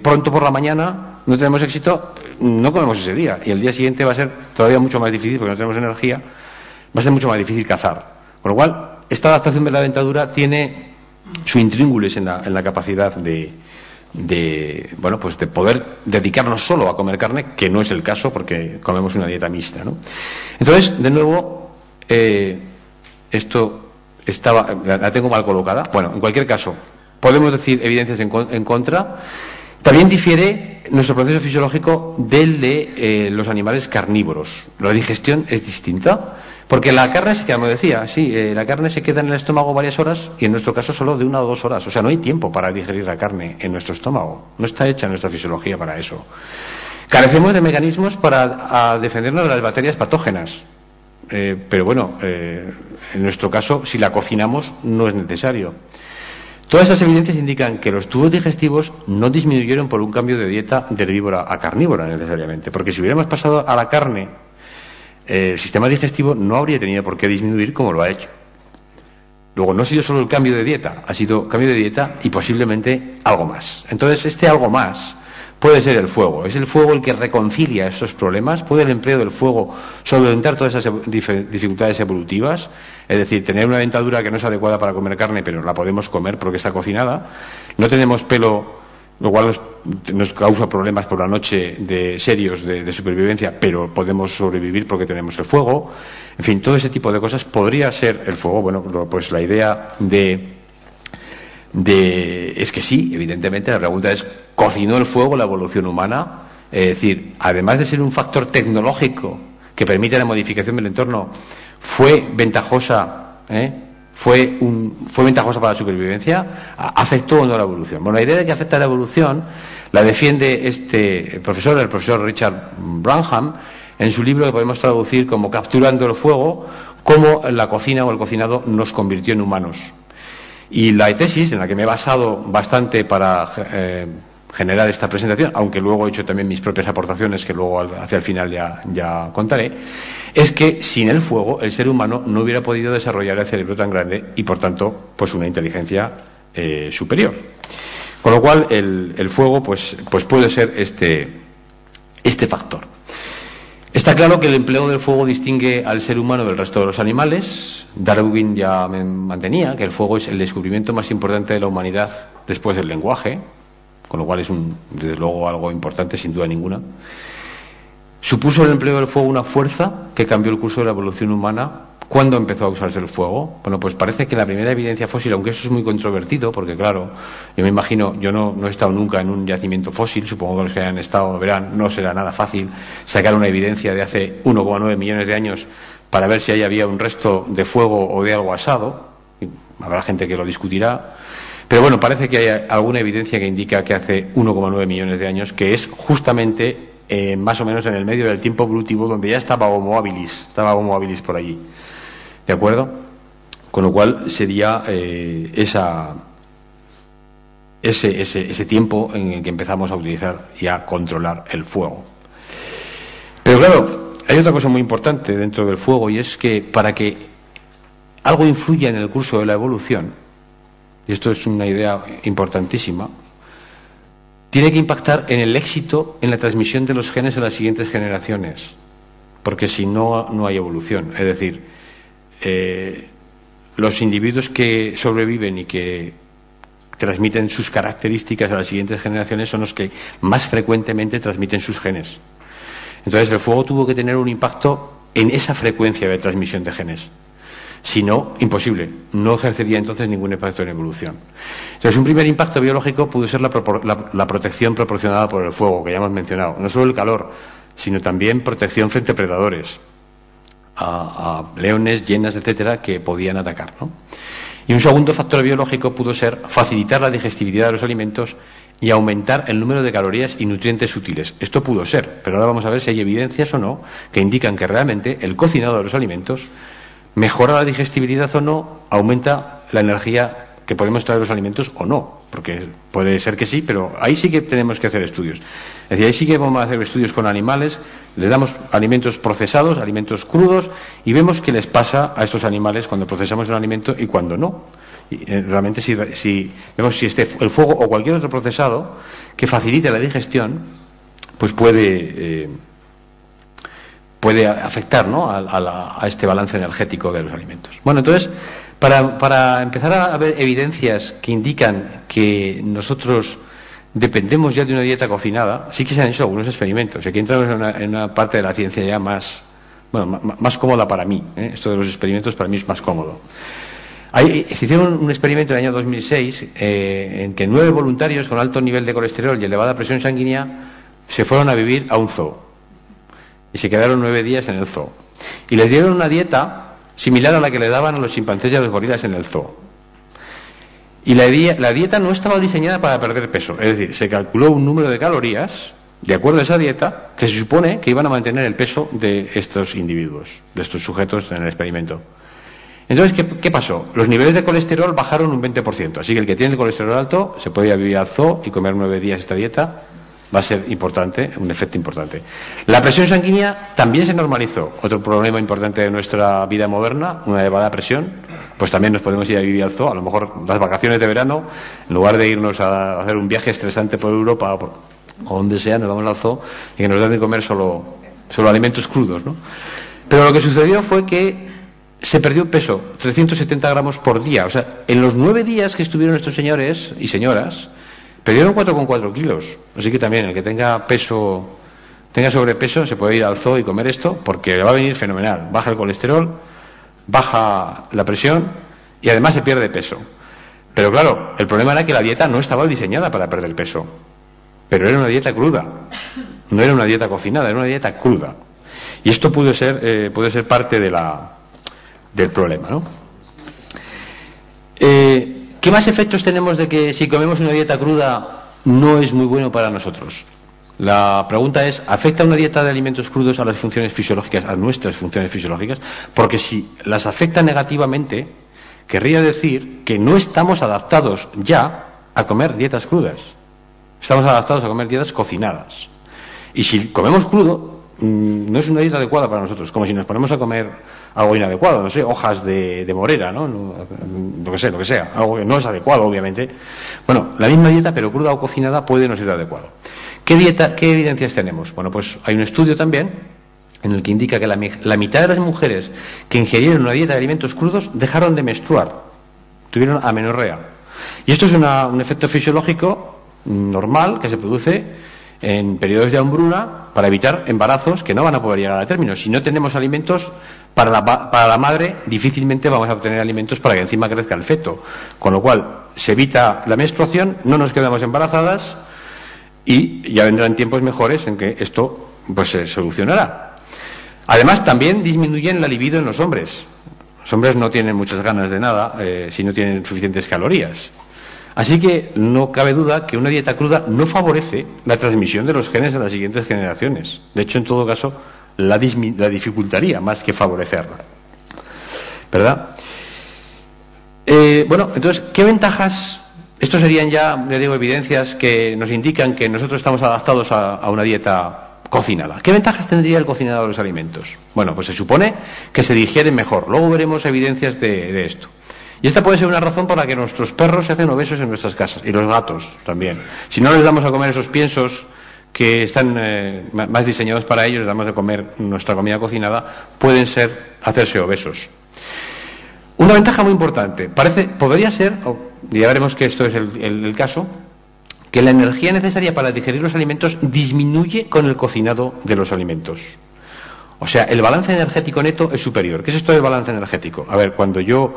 pronto por la mañana no tenemos éxito, no comemos ese día, y el día siguiente va a ser todavía mucho más difícil, porque no tenemos energía, va a ser mucho más difícil cazar. Con lo cual, esta adaptación de la dentadura tiene su intríngulis en la capacidad de poder dedicarnos solo a comer carne, que no es el caso porque comemos una dieta mixta, ¿no? Entonces, de nuevo, esto la tengo mal colocada. Bueno, en cualquier caso, podemos decir evidencias en contra. También difiere nuestro proceso fisiológico del de los animales carnívoros. La digestión es distinta. Porque la carne se queda, como decía, la carne se queda en el estómago varias horas, y en nuestro caso solo de 1 o 2 horas. O sea, no hay tiempo para digerir la carne en nuestro estómago. No está hecha nuestra fisiología para eso. Carecemos de mecanismos para defendernos de las bacterias patógenas. Pero bueno, en nuestro caso, si la cocinamos, no es necesario. Todas estas evidencias indican que los tubos digestivos no disminuyeron por un cambio de dieta de herbívora a carnívora necesariamente. Porque si hubiéramos pasado a la carne el sistema digestivo no habría tenido por qué disminuir como lo ha hecho. Luego, no ha sido solo el cambio de dieta, ha sido cambio de dieta y posiblemente algo más. Entonces, este algo más puede ser el fuego. Es el fuego el que reconcilia esos problemas. Puede el empleo del fuego solventar todas esas dificultades evolutivas. Es decir, tener una dentadura que no es adecuada para comer carne, pero la podemos comer porque está cocinada. No tenemos pelo, lo cual nos causa problemas por la noche serios de supervivencia, pero podemos sobrevivir porque tenemos el fuego. En fin, todo ese tipo de cosas podría ser el fuego. Bueno, pues la idea es que sí, evidentemente. La pregunta es, ¿cocinó el fuego la evolución humana? Es decir, además de ser un factor tecnológico que permite la modificación del entorno, ¿fue ventajosa? ¿Fue ventajosa para la supervivencia? ¿Afectó o no la evolución? Bueno, la idea de que afecta a la evolución la defiende el profesor Richard Branham, en su libro que podemos traducir como Capturando el fuego, cómo la cocina o el cocinado nos convirtió en humanos. Y la tesis en la que me he basado bastante para generar esta presentación, aunque luego he hecho también mis propias aportaciones que luego hacia el final ya contaré, es que sin el fuego el ser humano no hubiera podido desarrollar el cerebro tan grande y por tanto pues una inteligencia superior. Con lo cual el fuego pues puede ser este factor. Está claro que el empleo del fuego distingue al ser humano del resto de los animales. Darwin ya mantenía que el fuego es el descubrimiento más importante de la humanidad después del lenguaje, con lo cual es desde luego algo importante sin duda ninguna. ¿Supuso el empleo del fuego una fuerza que cambió el curso de la evolución humana? ¿Cuándo empezó a usarse el fuego? Bueno, pues parece que la primera evidencia fósil, aunque eso es muy controvertido, porque claro, yo me imagino, yo no he estado nunca en un yacimiento fósil, supongo que los que hayan estado verán, no será nada fácil sacar una evidencia de hace 1,9 millones de años para ver si ahí había un resto de fuego o de algo asado. Habrá gente que lo discutirá, pero bueno, parece que hay alguna evidencia que indica que hace 1,9 millones de años, que es justamente más o menos en el medio del tiempo evolutivo donde ya estaba Homo habilis por allí. ¿De acuerdo? Con lo cual sería ese tiempo en el que empezamos a utilizar y a controlar el fuego. Pero claro, hay otra cosa muy importante dentro del fuego, y es que para que algo influya en el curso de la evolución, y esto es una idea importantísima, tiene que impactar en el éxito en la transmisión de los genes a las siguientes generaciones, porque si no, no hay evolución. Es decir, los individuos que sobreviven y que transmiten sus características a las siguientes generaciones son los que más frecuentemente transmiten sus genes. Entonces el fuego tuvo que tener un impacto en esa frecuencia de transmisión de genes. Si no, imposible. No ejercería entonces ningún impacto en evolución. Entonces un primer impacto biológico pudo ser la protección proporcionada por el fuego, que ya hemos mencionado. No solo el calor, sino también protección frente a predadores, a leones, hienas, etcétera, que podían atacar, ¿no? Y un segundo factor biológico pudo ser facilitar la digestibilidad de los alimentos y aumentar el número de calorías y nutrientes útiles. Esto pudo ser, pero ahora vamos a ver si hay evidencias o no que indican que realmente el cocinado de los alimentos mejora la digestibilidad o no, aumenta la energía que podemos traer de los alimentos o no, porque puede ser que sí, pero ahí sí que tenemos que hacer estudios. Es decir, ahí sí que vamos a hacer estudios con animales, les damos alimentos procesados, alimentos crudos, y vemos qué les pasa a estos animales cuando procesamos un alimento y cuando no. Y, realmente si vemos si el fuego o cualquier otro procesado que facilite la digestión, pues puede afectar, ¿no?, a este balance energético de los alimentos. Bueno, entonces, para empezar a ver evidencias que indican que nosotros dependemos ya de una dieta cocinada, sí que se han hecho algunos experimentos. Aquí entramos en una parte de la ciencia ya más cómoda para mí. Esto de los experimentos para mí es más cómodo. Se hicieron un experimento en el año 2006 en que 9 voluntarios con alto nivel de colesterol y elevada presión sanguínea se fueron a vivir a un zoo. Y se quedaron 9 días en el zoo. Y les dieron una dieta similar a la que le daban a los chimpancés y a los gorilas en el zoo. Y la dieta no estaba diseñada para perder peso. Es decir, se calculó un número de calorías, de acuerdo a esa dieta, que se supone que iban a mantener el peso de estos individuos, de estos sujetos en el experimento. Entonces, ¿qué pasó? Los niveles de colesterol bajaron un 20%. Así que el que tiene el colesterol alto se puede ir a vivir al zoo y comer 9 días esta dieta va a ser importante, un efecto importante. La presión sanguínea también se normalizó, otro problema importante de nuestra vida moderna, una elevada presión, pues también nos podemos ir a vivir al zoo, a lo mejor las vacaciones de verano, en lugar de irnos a hacer un viaje estresante por Europa o donde sea, nos vamos al zoo y que nos dan de comer solo alimentos crudos, ¿no? Pero lo que sucedió fue que se perdió peso, 370 gramos por día. O sea, en los 9 días que estuvieron estos señores y señoras, perdieron 4,4 kilos. Así que también el que tenga sobrepeso, se puede ir al zoo y comer esto, porque le va a venir fenomenal. Baja el colesterol, baja la presión y además se pierde peso. Pero claro, el problema era que la dieta no estaba diseñada para perder peso. Pero era una dieta cruda. No era una dieta cocinada, era una dieta cruda. Y esto puede ser parte del problema, ¿no? ¿Qué más efectos tenemos de que si comemos una dieta cruda no es muy bueno para nosotros? La pregunta es, ¿afecta una dieta de alimentos crudos a las funciones fisiológicas, a nuestras funciones fisiológicas? Porque si las afecta negativamente, querría decir que no estamos adaptados ya a comer dietas crudas. Estamos adaptados a comer dietas cocinadas. Y si comemos crudo, no es una dieta adecuada para nosotros, como si nos ponemos a comer algo inadecuado, no sé, hojas de morera, ¿no? Lo que sea, algo que no es adecuado, obviamente. Bueno, la misma dieta, pero cruda o cocinada, puede no ser adecuado. ¿Qué evidencias tenemos? Bueno, pues hay un estudio también en el que indica que la mitad de las mujeres que ingirieron una dieta de alimentos crudos dejaron de menstruar, tuvieron amenorrea. Y esto es un efecto fisiológico normal que se produce en periodos de hambruna para evitar embarazos que no van a poder llegar a término. Si no tenemos alimentos para la madre, difícilmente vamos a obtener alimentos para que encima crezca el feto. Con lo cual, se evita la menstruación, no nos quedamos embarazadas y ya vendrán tiempos mejores en que esto pues se solucionará. Además, también disminuyen la libido en los hombres. Los hombres no tienen muchas ganas de nada si no tienen suficientes calorías. Así que no cabe duda que una dieta cruda no favorece la transmisión de los genes a las siguientes generaciones. De hecho, en todo caso, la dificultaría más que favorecerla. ¿Verdad? Bueno, entonces, ¿qué ventajas? Estos serían ya, le digo, evidencias que nos indican que nosotros estamos adaptados a una dieta cocinada. ¿Qué ventajas tendría el cocinado de los alimentos? Bueno, pues se supone que se digieren mejor. Luego veremos evidencias de esto. Y esta puede ser una razón por la que nuestros perros se hacen obesos en nuestras casas, y los gatos también. Si no les damos a comer esos piensos que están más diseñados para ellos, les damos a comer nuestra comida cocinada, pueden hacerse obesos. Una ventaja muy importante, podría ser, ya veremos que esto es el caso, que la energía necesaria para digerir los alimentos disminuye con el cocinado de los alimentos. O sea, el balance energético neto es superior. ¿Qué es esto del balance energético? A ver, cuando yo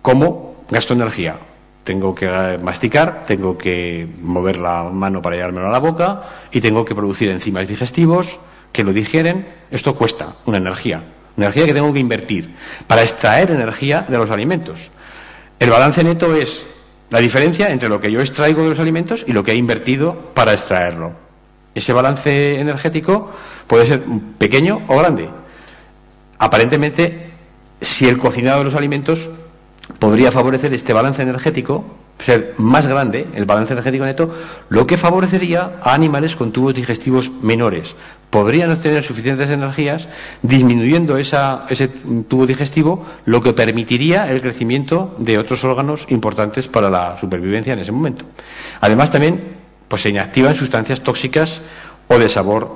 como, gasto energía. Tengo que masticar, tengo que mover la mano para llevármelo a la boca y tengo que producir enzimas digestivos que lo digieren. Esto cuesta una energía que tengo que invertir para extraer energía de los alimentos. El balance neto es la diferencia entre lo que yo extraigo de los alimentos y lo que he invertido para extraerlo. Ese balance energético puede ser pequeño o grande. Aparentemente, si el cocinado de los alimentos podría favorecer este balance energético, ser más grande, el balance energético neto, lo que favorecería a animales con tubos digestivos menores. Podrían obtener suficientes energías disminuyendo ese tubo digestivo, lo que permitiría el crecimiento de otros órganos importantes para la supervivencia en ese momento. Además, también pues se inactivan sustancias tóxicas o de sabor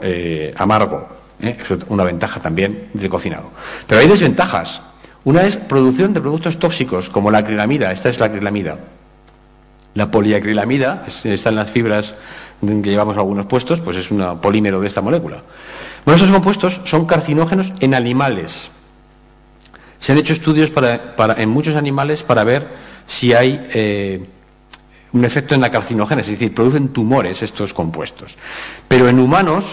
amargo. Eso es una ventaja también del cocinado. Pero hay desventajas. Una es producción de productos tóxicos, como la acrilamida. Esta es la acrilamida. La poliacrilamida, está en las fibras que llevamos algunos puestos, pues es un polímero de esta molécula. Bueno, estos compuestos son carcinógenos en animales. Se han hecho estudios en muchos animales para ver si hay un efecto en la carcinogénesis, es decir, producen tumores estos compuestos. Pero en humanos,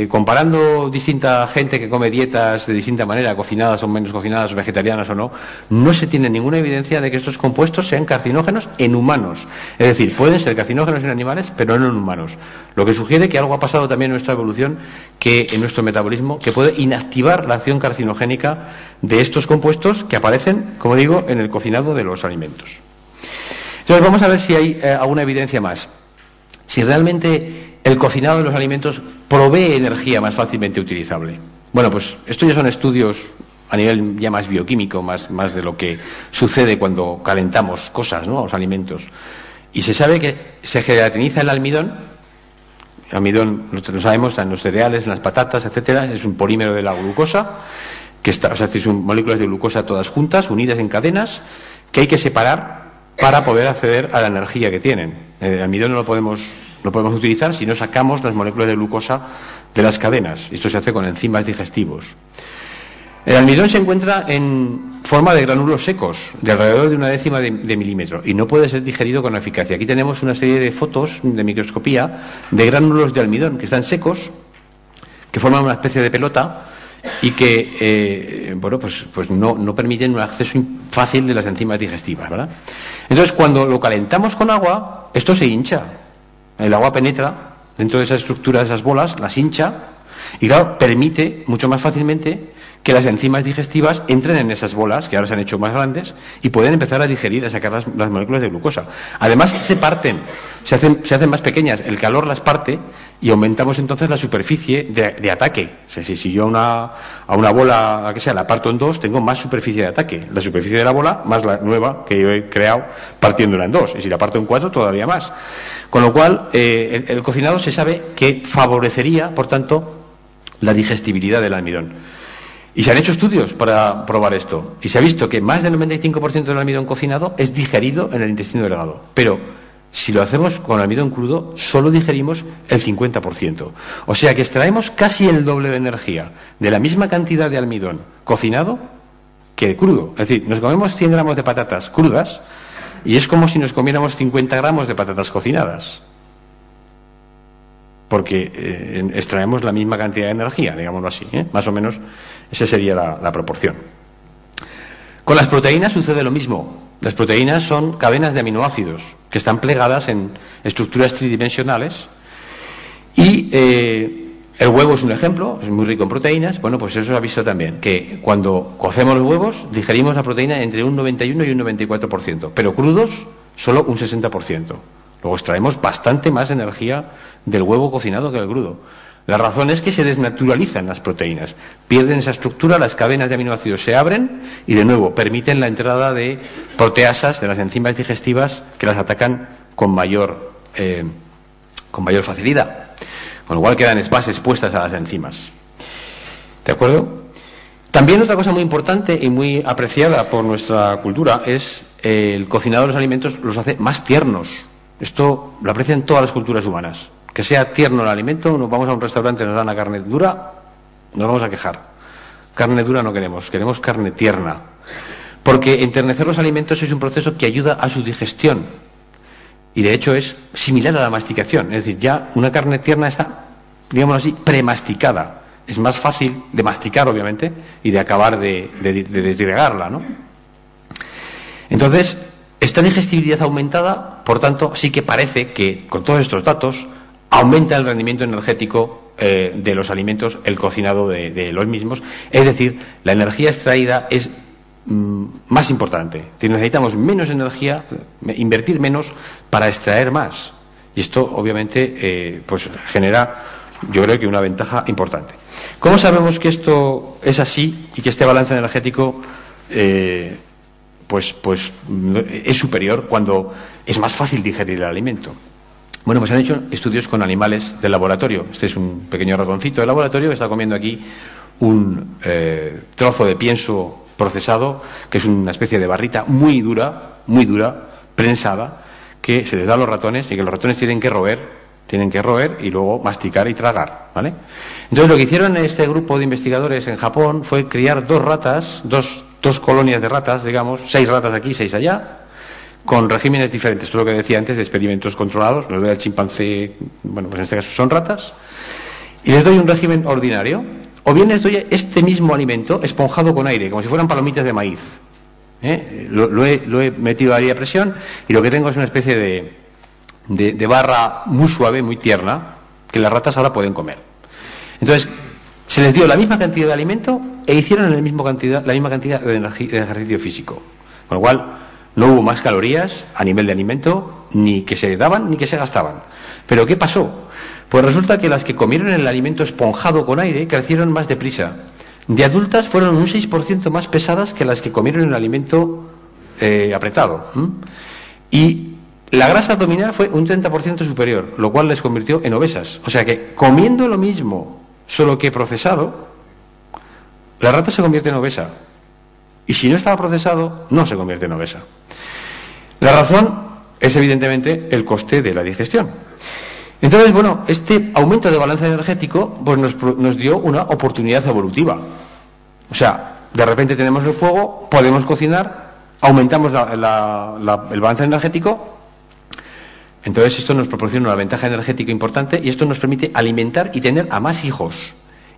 comparando distinta gente que come dietas de distinta manera, cocinadas o menos cocinadas, vegetarianas o no, no se tiene ninguna evidencia de que estos compuestos sean carcinógenos en humanos. Es decir, pueden ser carcinógenos en animales, pero no en humanos. Lo que sugiere que algo ha pasado también en nuestra evolución, en nuestro metabolismo, que puede inactivar la acción carcinogénica de estos compuestos que aparecen, como digo, en el cocinado de los alimentos. Entonces vamos a ver si hay alguna evidencia más. si realmente el cocinado de los alimentos provee energía más fácilmente utilizable. Bueno, pues estos ya son estudios a nivel ya más bioquímico, más de lo que sucede cuando calentamos cosas, ¿no?, los alimentos. Y se sabe que se gelatiniza el almidón. El almidón, lo sabemos, está en los cereales, en las patatas, etcétera. Es un polímero de la glucosa, que está, o sea, son moléculas de glucosa todas juntas, unidas en cadenas, que hay que separar para poder acceder a la energía que tienen. El almidón no lo podemos utilizar si no sacamos las moléculas de glucosa de las cadenas. Esto se hace con enzimas digestivos. El almidón se encuentra en forma de gránulos secos, de alrededor de 1/10 de milímetro, y no puede ser digerido con eficacia. Aquí tenemos una serie de fotos de microscopía de gránulos de almidón que están secos, que forman una especie de pelota y que pues no permiten un acceso fácil de las enzimas digestivas, ¿verdad? Entonces, cuando lo calentamos con agua, esto se hincha. El agua penetra dentro de esa estructura, de esas bolas, las hincha, y claro, permite mucho más fácilmente que las enzimas digestivas entren en esas bolas, que ahora se han hecho más grandes, y pueden empezar a digerir, a sacar las moléculas de glucosa. Además, se parten, se hacen más pequeñas, el calor las parte, y aumentamos entonces la superficie de ataque. O sea, si yo a una bola, la que sea, la parto en dos, tengo más superficie de ataque. La superficie de la bola, más la nueva que yo he creado partiéndola en dos. Y si la parto en cuatro, todavía más. Con lo cual, el cocinado se sabe que favorecería, por tanto, la digestibilidad del almidón. Y se han hecho estudios para probar esto. Y se ha visto que más del 95% del almidón cocinado es digerido en el intestino delgado. Pero si lo hacemos con almidón crudo, solo digerimos el 50%. O sea que extraemos casi el doble de energía de la misma cantidad de almidón cocinado que de crudo. Es decir, nos comemos 100 gramos de patatas crudas y es como si nos comiéramos 50 gramos de patatas cocinadas. Porque extraemos la misma cantidad de energía, digámoslo así, ¿eh? Más o menos esa sería la proporción. Con las proteínas sucede lo mismo. Las proteínas son cadenas de aminoácidos que están plegadas en estructuras tridimensionales y el huevo es un ejemplo, es muy rico en proteínas. Bueno, pues eso se ha visto también, que cuando cocemos los huevos digerimos la proteína entre un 91 y un 94%, pero crudos solo un 60%. Luego extraemos bastante más energía del huevo cocinado que del crudo. La razón es que se desnaturalizan las proteínas, pierden esa estructura, las cadenas de aminoácidos se abren y de nuevo permiten la entrada de proteasas, de las enzimas digestivas que las atacan con mayor facilidad. Con lo cual quedan más expuestas a las enzimas. ¿De acuerdo? También otra cosa muy importante y muy apreciada por nuestra cultura es el cocinado de los alimentos los hace más tiernos. Esto lo aprecian todas las culturas humanas. Que sea tierno el alimento, nos vamos a un restaurante y nos dan la carne dura, nos vamos a quejar. Carne dura no queremos, queremos carne tierna. Porque enternecer los alimentos es un proceso que ayuda a su digestión. Y de hecho es similar a la masticación. Es decir, ya una carne tierna está, digámoslo así, premasticada. Es más fácil de masticar, obviamente, y de acabar de desgregarla, ¿no? Entonces, esta digestibilidad aumentada, por tanto, sí que parece que, con todos estos datos, aumenta el rendimiento energético de los alimentos, el cocinado de los mismos. Es decir, la energía extraída es más importante. Necesitamos menos energía, invertir menos para extraer más. Y esto, obviamente, pues genera, yo creo que una ventaja importante. ¿Cómo sabemos que esto es así y que este balance energético pues es superior cuando es más fácil digerir el alimento? Bueno, pues han hecho estudios con animales del laboratorio. Este es un pequeño ratoncito del laboratorio que está comiendo aquí un trozo de pienso procesado, que es una especie de barrita muy dura, prensada, que se les da a los ratones y que los ratones tienen que roer y luego masticar y tragar, ¿vale? Entonces lo que hicieron este grupo de investigadores en Japón fue criar dos colonias de ratas, digamos, 6 ratas aquí, 6 allá, con regímenes diferentes. Esto es lo que decía antes de experimentos controlados. Les doy al chimpancé, bueno, pues en este caso son ratas, y les doy un régimen ordinario, o bien les doy este mismo alimento esponjado con aire, como si fueran palomitas de maíz. Lo he metido ahí a presión y lo que tengo es una especie de barra muy suave, muy tierna, que las ratas ahora pueden comer. Entonces, se les dio la misma cantidad de alimento e hicieron la misma cantidad de ejercicio físico. Con lo cual, No hubo más calorías a nivel de alimento, ni que se daban ni que se gastaban. ¿Pero qué pasó? Pues resulta que las que comieron el alimento esponjado con aire crecieron más deprisa. De adultas fueron un 6% más pesadas que las que comieron el alimento apretado. Y la grasa abdominal fue un 30% superior, lo cual les convirtió en obesas. O sea que comiendo lo mismo, solo que procesado, la rata se convierte en obesa. Y si no estaba procesado, no se convierte en obesa. La razón es evidentemente el coste de la digestión. Entonces, bueno, este aumento de balance energético pues nos dio una oportunidad evolutiva. O sea, de repente tenemos el fuego, podemos cocinar, aumentamos el balance energético. Entonces esto nos proporciona una ventaja energética importante y esto nos permite alimentar y tener a más hijos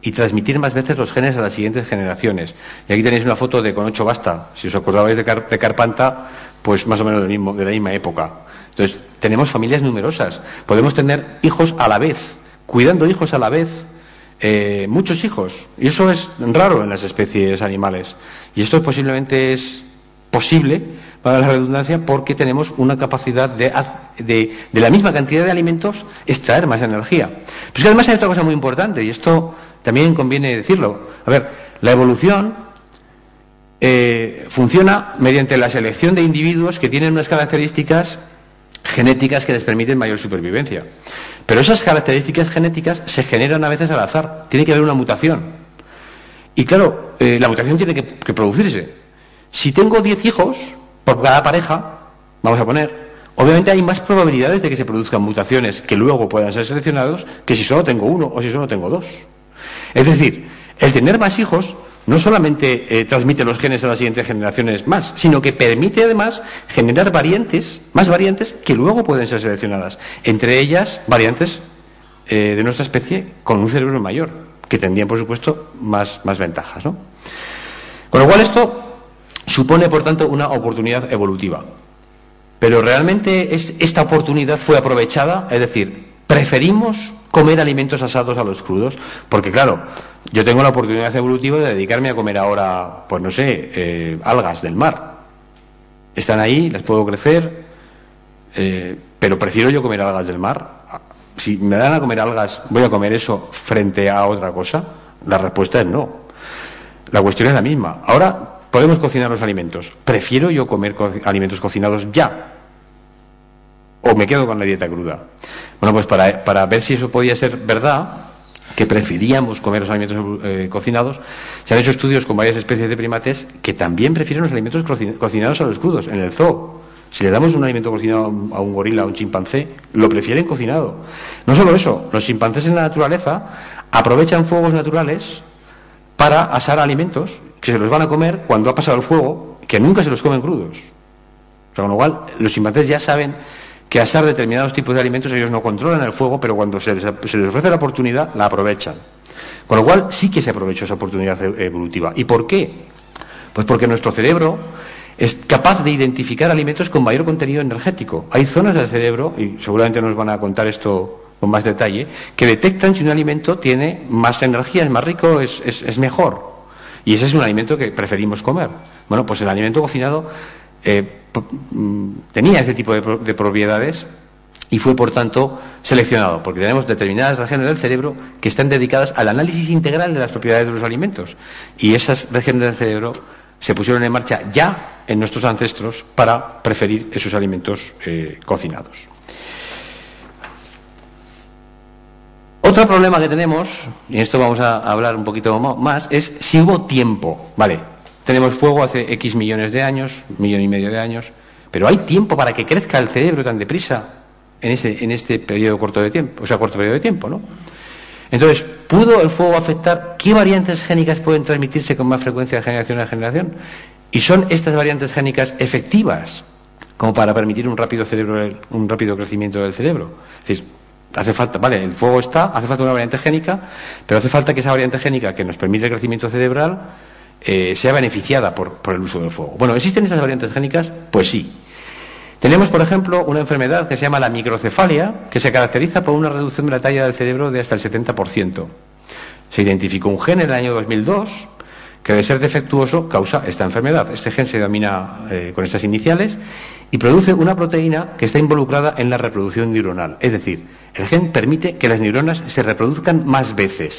y transmitir más veces los genes a las siguientes generaciones. Y aquí tenéis una foto de Con 8 basta. Si os acordabais de Carpanta, pues más o menos de la misma época. Entonces, tenemos familias numerosas. Podemos tener hijos a la vez, cuidando hijos a la vez, muchos hijos. Y eso es raro en las especies animales. Y esto posiblemente es posible, para la redundancia, porque tenemos una capacidad de la misma cantidad de alimentos extraer más energía. Pero es que además hay otra cosa muy importante, y esto también conviene decirlo. A ver, la evolución funciona mediante la selección de individuos que tienen unas características genéticas que les permiten mayor supervivencia. Pero esas características genéticas se generan a veces al azar. Tiene que haber una mutación. Y claro, la mutación tiene que producirse. Si tengo 10 hijos por cada pareja, vamos a poner, obviamente hay más probabilidades de que se produzcan mutaciones que luego puedan ser seleccionados que si solo tengo uno o si solo tengo dos. Es decir, el tener más hijos no solamente transmite los genes a las siguientes generaciones más, sino que permite además generar más variantes que luego pueden ser seleccionadas. Entre ellas, variantes de nuestra especie con un cerebro mayor, que tendrían, por supuesto, más ventajas, ¿no? Con lo cual esto supone, por tanto, una oportunidad evolutiva. Pero realmente esta oportunidad fue aprovechada, es decir, preferimos comer alimentos asados a los crudos, porque claro, yo tengo la oportunidad evolutiva de dedicarme a comer ahora, pues no sé, algas del mar. Están ahí, las puedo crecer, pero prefiero yo comer algas del mar. Si me dan a comer algas, ¿voy a comer eso frente a otra cosa? La respuesta es no. La cuestión es la misma. Ahora podemos cocinar los alimentos. ¿Prefiero yo comer alimentos cocinados ya? ¿O me quedo con la dieta cruda? Bueno, pues para ver si eso podía ser verdad, que preferíamos comer los alimentos cocinados, se han hecho estudios con varias especies de primates que también prefieren los alimentos cocinados a los crudos. En el zoo, si le damos un alimento cocinado a un gorila, a un chimpancé, lo prefieren cocinado. No solo eso, los chimpancés en la naturaleza aprovechan fuegos naturales para asar alimentos que se los van a comer cuando ha pasado el fuego, que nunca se los comen crudos. O sea, con lo cual, los chimpancés ya saben que asar determinados tipos de alimentos ellos no controlan el fuego, pero cuando se les ofrece la oportunidad, la aprovechan. Con lo cual, sí que se aprovechó esa oportunidad evolutiva. ¿Y por qué? Pues porque nuestro cerebro es capaz de identificar alimentos con mayor contenido energético. Hay zonas del cerebro, y seguramente nos van a contar esto con más detalle, que detectan si un alimento tiene más energía, es más rico, es mejor. Y ese es un alimento que preferimos comer. Bueno, pues el alimento cocinado tenía ese tipo de propiedades y fue, por tanto, seleccionado, porque tenemos determinadas regiones del cerebro que están dedicadas al análisis integral de las propiedades de los alimentos. Y esas regiones del cerebro se pusieron en marcha ya en nuestros ancestros para preferir esos alimentos cocinados. Otro problema que tenemos, y esto vamos a hablar un poquito más, es si hubo tiempo. Vale, tenemos fuego hace X millones de años, 1,5 millones de años, pero ¿hay tiempo para que crezca el cerebro tan deprisa en este periodo corto de tiempo? O sea, corto periodo de tiempo, ¿no? Entonces, ¿pudo el fuego afectar qué variantes génicas pueden transmitirse con más frecuencia de generación a generación? ¿Y son estas variantes génicas efectivas como para permitir un rápido crecimiento del cerebro? Es decir, hace falta, vale, el fuego hace falta una variante génica, pero hace falta que esa variante génica que nos permite el crecimiento cerebral sea beneficiada por el uso del fuego. Bueno, ¿existen esas variantes génicas? Pues sí. Tenemos, por ejemplo, una enfermedad que se llama la microcefalia, que se caracteriza por una reducción de la talla del cerebro de hasta el 70%. Se identificó un gen en el año 2002 que de ser defectuoso causa esta enfermedad. Este gen se denomina con estas iniciales y produce una proteína que está involucrada en la reproducción neuronal. Es decir, el gen permite que las neuronas se reproduzcan más veces,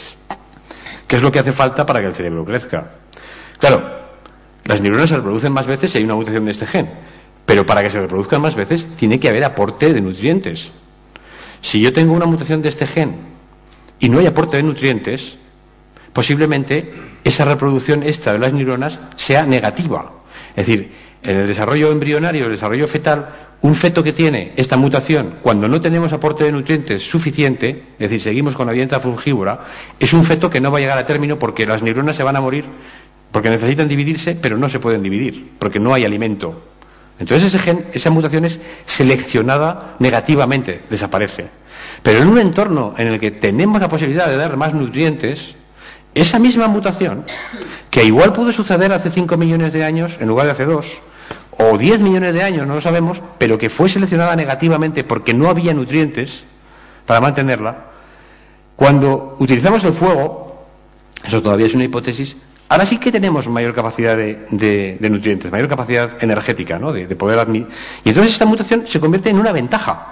que es lo que hace falta para que el cerebro crezca. Claro, las neuronas se reproducen más veces si hay una mutación de este gen, pero para que se reproduzcan más veces tiene que haber aporte de nutrientes. Si yo tengo una mutación de este gen y no hay aporte de nutrientes, posiblemente esa reproducción extra de las neuronas sea negativa. Es decir, en el desarrollo embrionario, el desarrollo fetal, un feto que tiene esta mutación, cuando no tenemos aporte de nutrientes suficiente, es decir, seguimos con la dieta frugívora, es un feto que no va a llegar a término porque las neuronas se van a morir, porque necesitan dividirse, pero no se pueden dividir, porque no hay alimento. Entonces ese gen, esa mutación es seleccionada negativamente, desaparece. Pero en un entorno en el que tenemos la posibilidad de dar más nutrientes, esa misma mutación, que igual pudo suceder hace 5 millones de años en lugar de hace 2, o 10 millones de años, no lo sabemos, pero que fue seleccionada negativamente porque no había nutrientes para mantenerla, cuando utilizamos el fuego, eso todavía es una hipótesis, ahora sí que tenemos mayor capacidad de nutrientes, mayor capacidad energética, ¿no? de poder admitir. Y entonces esta mutación se convierte en una ventaja,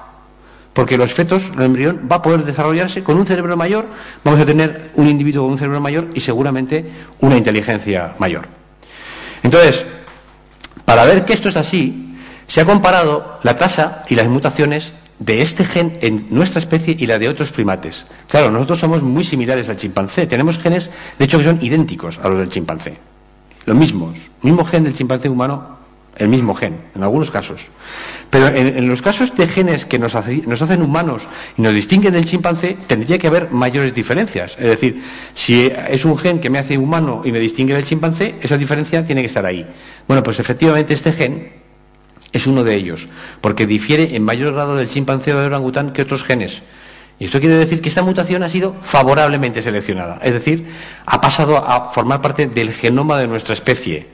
porque los fetos, el embrión, va a poder desarrollarse con un cerebro mayor, vamos a tener un individuo con un cerebro mayor y seguramente una inteligencia mayor. Entonces, para ver que esto es así, se ha comparado la tasa y las mutaciones de este gen en nuestra especie y la de otros primates. Claro, nosotros somos muy similares al chimpancé, tenemos genes, de hecho, que son idénticos a los del chimpancé. Los mismos, mismo gen del chimpancé humano, el mismo gen, en algunos casos. Pero en los casos de genes que nos hacen humanos y nos distinguen del chimpancé, tendría que haber mayores diferencias. Es decir, si es un gen que me hace humano y me distingue del chimpancé, esa diferencia tiene que estar ahí. Bueno, pues efectivamente este gen es uno de ellos, porque difiere en mayor grado del chimpancé o del orangután que otros genes. Y esto quiere decir que esta mutación ha sido favorablemente seleccionada, es decir, ha pasado a formar parte del genoma de nuestra especie.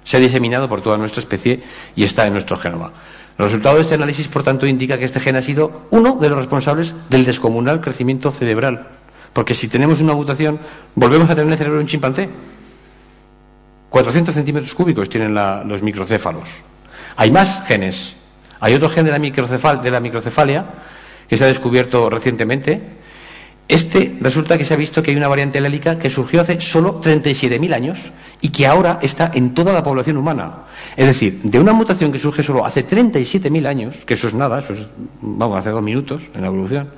Se ha diseminado por toda nuestra especie y está en nuestro genoma. El resultado de este análisis, por tanto, indica que este gen ha sido uno de los responsables del descomunal crecimiento cerebral. Porque si tenemos una mutación, volvemos a tener el cerebro de un chimpancé. 400 centímetros cúbicos tienen los microcéfalos. Hay más genes. Hay otro gen de la microcefalia que se ha descubierto recientemente. Resulta que se ha visto que hay una variante alélica que surgió hace solo 37.000 años y que ahora está en toda la población humana. Es decir, de una mutación que surge solo hace 37.000 años, que eso es nada, eso es, vamos, hace 2 minutos en la evolución,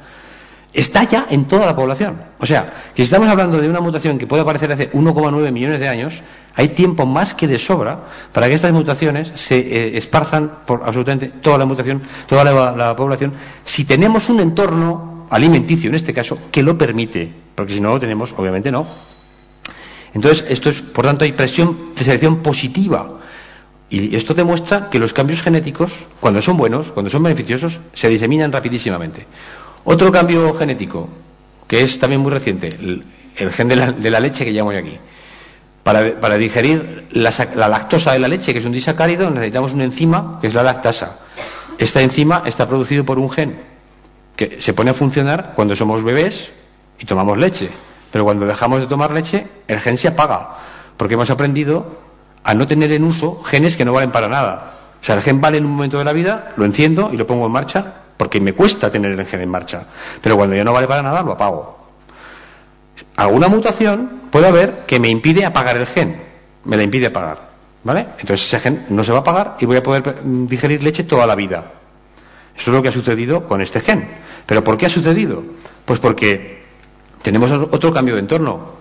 está ya en toda la población. O sea, que si estamos hablando de una mutación que puede aparecer hace 1,9 millones de años, hay tiempo más que de sobra para que estas mutaciones se esparzan por absolutamente toda la mutación, toda la población, si tenemos un entorno alimenticio, en este caso, que lo permite, porque si no lo tenemos, obviamente no. Entonces, por tanto, hay presión de selección positiva. Y esto demuestra que los cambios genéticos, cuando son buenos, cuando son beneficiosos, se diseminan rapidísimamente. Otro cambio genético, que es también muy reciente, el gen de la leche que llamo yo aquí. Para digerir la lactosa de la leche, que es un disacárido, necesitamos una enzima, que es la lactasa. Esta enzima está producido por un gen que se pone a funcionar cuando somos bebés y tomamos leche. Pero cuando dejamos de tomar leche, el gen se apaga, porque hemos aprendido a no tener en uso genes que no valen para nada. O sea, el gen vale en un momento de la vida, lo enciendo y lo pongo en marcha, porque me cuesta tener el gen en marcha. Pero cuando ya no vale para nada, lo apago. Alguna mutación puede haber que me impide apagar el gen, me la impide apagar, ¿vale? Entonces ese gen no se va a apagar y voy a poder digerir leche toda la vida. Eso es lo que ha sucedido con este gen. ¿Pero por qué ha sucedido? Pues porque tenemos otro cambio de entorno.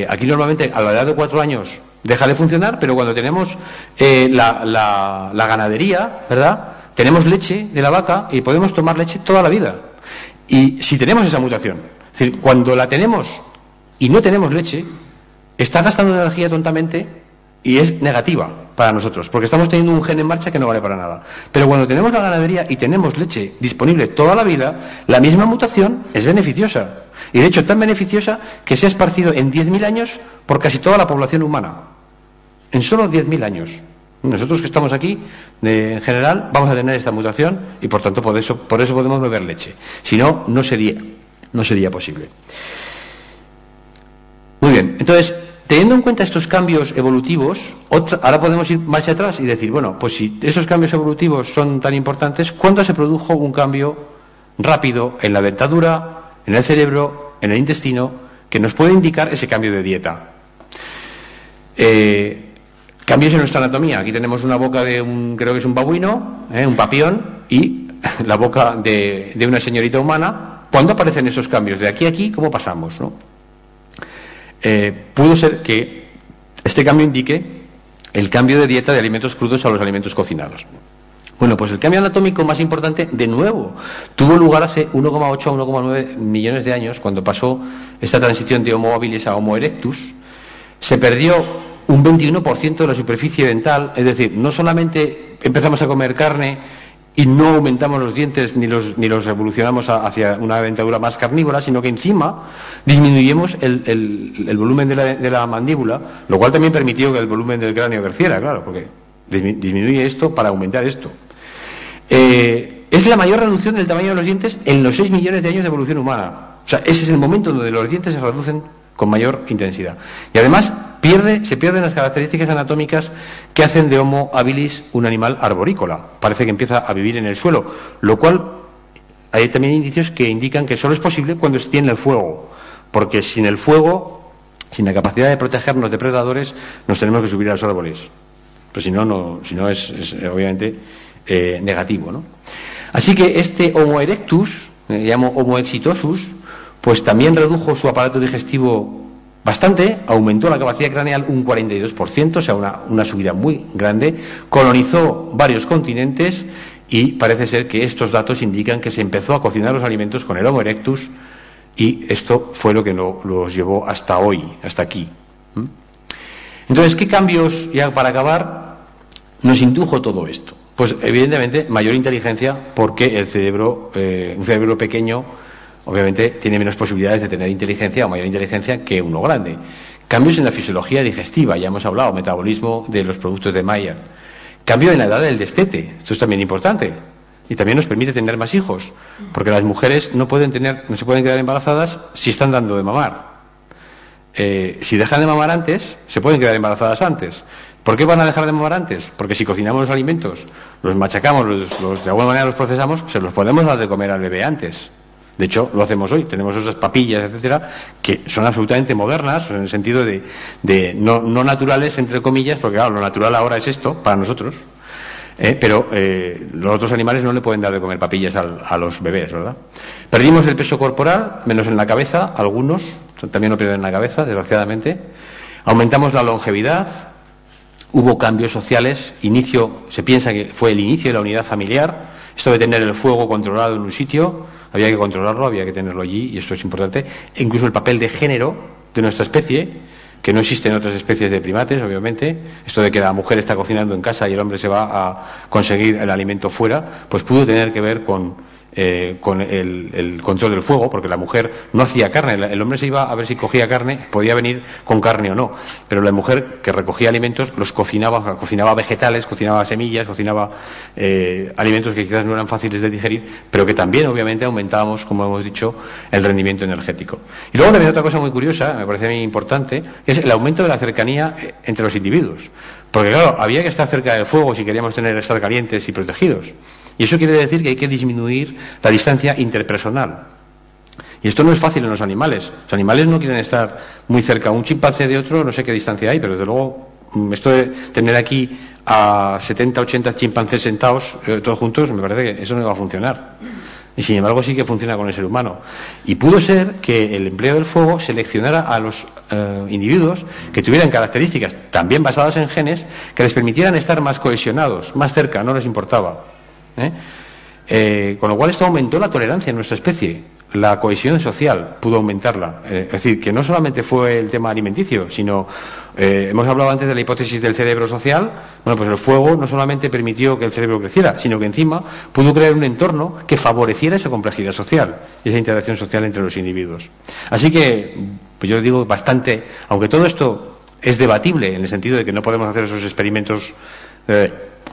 Aquí normalmente a la edad de 4 años deja de funcionar, pero cuando tenemos la ganadería, ¿verdad? Tenemos leche de la vaca y podemos tomar leche toda la vida. Y si tenemos esa mutación, es decir, cuando la tenemos y no tenemos leche, está gastando energía tontamente y es negativa para nosotros, porque estamos teniendo un gen en marcha que no vale para nada. Pero cuando tenemos la ganadería y tenemos leche disponible toda la vida, la misma mutación es beneficiosa. Y de hecho tan beneficiosa que se ha esparcido en 10.000 años por casi toda la población humana. En solo 10.000 años. Nosotros que estamos aquí, en general, vamos a tener esta mutación y por tanto por eso podemos beber leche. Si no, no sería posible. Muy bien, entonces, teniendo en cuenta estos cambios evolutivos, ahora podemos ir marcha atrás y decir, bueno, pues si esos cambios evolutivos son tan importantes, ¿cuándo se produjo un cambio rápido en la dentadura, en el cerebro, en el intestino, que nos puede indicar ese cambio de dieta? Cambios en nuestra anatomía. Aquí tenemos una boca de creo que es un babuino, un papión, y la boca de una señorita humana. ¿Cuándo aparecen esos cambios? De aquí a aquí, ¿cómo pasamos, no? Pudo ser que este cambio indique el cambio de dieta de alimentos crudos a los alimentos cocinados. Bueno, pues el cambio anatómico más importante, de nuevo, tuvo lugar hace 1,8 a 1,9 millones de años, cuando pasó esta transición de Homo habilis a Homo erectus. Se perdió un 21% de la superficie dental, es decir, no solamente empezamos a comer carne y no aumentamos los dientes ni los evolucionamos hacia una dentadura más carnívora, sino que encima disminuyemos el volumen de la mandíbula, lo cual también permitió que el volumen del cráneo creciera, claro, porque disminuye esto para aumentar esto. Es la mayor reducción del tamaño de los dientes en los 6 millones de años de evolución humana. O sea, ese es el momento donde los dientes se reducen con mayor intensidad. Y además se pierden las características anatómicas que hacen de Homo habilis un animal arborícola. Parece que empieza a vivir en el suelo, lo cual hay también indicios que indican que solo es posible cuando se tiene el fuego, porque sin el fuego, sin la capacidad de protegernos de predadores, nos tenemos que subir a los árboles. Pues si no es obviamente negativo, ¿no? Así que este Homo erectus, llamo Homo exitosus, pues también redujo su aparato digestivo bastante, aumentó la capacidad craneal un 42%, o sea, una subida muy grande, colonizó varios continentes y parece ser que estos datos indican que se empezó a cocinar los alimentos con el Homo erectus y esto fue lo que los llevó hasta hoy, hasta aquí. Entonces, ¿qué cambios, ya para acabar, nos indujo todo esto? Pues evidentemente mayor inteligencia, porque el cerebro, un cerebro pequeño, obviamente tiene menos posibilidades de tener inteligencia o mayor inteligencia que uno grande. Cambios en la fisiología digestiva, ya hemos hablado, metabolismo de los productos de Maillard. Cambio en la edad del destete, esto es también importante. Y también nos permite tener más hijos, porque las mujeres no se pueden quedar embarazadas si están dando de mamar. Si dejan de mamar antes, se pueden quedar embarazadas antes. ¿Por qué van a dejar de mamar antes? Porque si cocinamos los alimentos, los machacamos, de alguna manera los procesamos, se los podemos dar de comer al bebé antes. De hecho, lo hacemos hoy. Tenemos esas papillas, etcétera, que son absolutamente modernas, en el sentido de no naturales, entre comillas, porque claro, lo natural ahora es esto, para nosotros. Pero los otros animales no le pueden dar de comer papillas a los bebés, ¿verdad? Perdimos el peso corporal, menos en la cabeza, algunos también lo pierden en la cabeza, desgraciadamente. Aumentamos la longevidad. Hubo cambios sociales, se piensa que fue el inicio de la unidad familiar, esto de tener el fuego controlado en un sitio, había que controlarlo, había que tenerlo allí, y esto es importante, e incluso el papel de género de nuestra especie, que no existe en otras especies de primates, obviamente, esto de que la mujer está cocinando en casa y el hombre se va a conseguir el alimento fuera, pues pudo tener que ver con el control del fuego, porque la mujer no hacía carne, el hombre se iba a ver si cogía carne, podía venir con carne o no, pero la mujer que recogía alimentos los cocinaba vegetales, cocinaba semillas, cocinaba alimentos que quizás no eran fáciles de digerir, pero que también obviamente aumentábamos, como hemos dicho, el rendimiento energético. Y luego también otra cosa muy curiosa, me parece a mí importante, es el aumento de la cercanía entre los individuos, porque claro, había que estar cerca del fuego si queríamos estar calientes y protegidos. Y eso quiere decir que hay que disminuir la distancia interpersonal. Y esto no es fácil en los animales. Los animales no quieren estar muy cerca. Un chimpancé de otro, no sé qué distancia hay, pero desde luego, esto de tener aquí a 70, 80 chimpancés sentados, todos juntos, me parece que eso no va a funcionar. Y sin embargo sí que funciona con el ser humano. Y pudo ser que el empleo del fuego seleccionara a los individuos que tuvieran características también basadas en genes que les permitieran estar más cohesionados, más cerca, no les importaba. Con lo cual esto aumentó la tolerancia en nuestra especie, la cohesión social pudo aumentarla, es decir, que no solamente fue el tema alimenticio, sino hemos hablado antes de la hipótesis del cerebro social. Bueno, pues el fuego no solamente permitió que el cerebro creciera, sino que encima pudo crear un entorno que favoreciera esa complejidad social y esa interacción social entre los individuos. Así que, pues yo digo bastante, aunque todo esto es debatible en el sentido de que no podemos hacer esos experimentos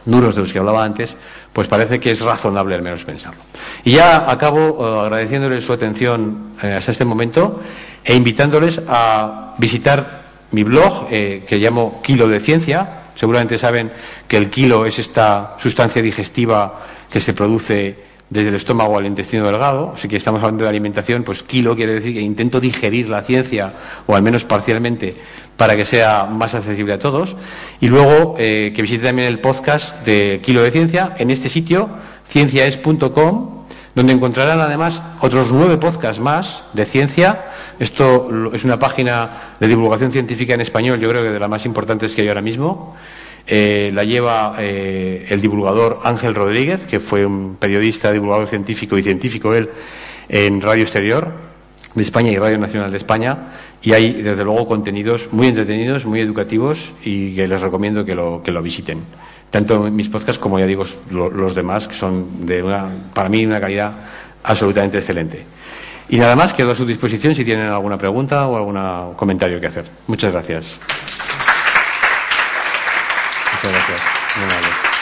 duros de los que hablaba antes, pues parece que es razonable al menos pensarlo. Y ya acabo agradeciéndoles su atención hasta este momento e invitándoles a visitar mi blog, que llamo Kilo de Ciencia. Seguramente saben que el kilo es esta sustancia digestiva que se produce desde el estómago al intestino delgado. Así que estamos hablando de alimentación, pues kilo quiere decir que intento digerir la ciencia, o al menos parcialmente, para que sea más accesible a todos. Y luego que visite también el podcast de Kilo de Ciencia en este sitio, cienciaes.com, donde encontrarán además otros 9 podcasts más de ciencia. Esto es una página de divulgación científica en español, yo creo que de las más importantes que hay ahora mismo. La lleva el divulgador Ángel Rodríguez, que fue un periodista, divulgador científico y científico él en Radio Exterior de España y Radio Nacional de España, y hay desde luego contenidos muy entretenidos, muy educativos, y que les recomiendo que lo visiten. Tanto mis podcasts como, ya digo, los demás, que son para mí una calidad absolutamente excelente. Y nada más, quedo a su disposición si tienen alguna pregunta o algún comentario que hacer. Muchas gracias. Muchas gracias. Muy amable.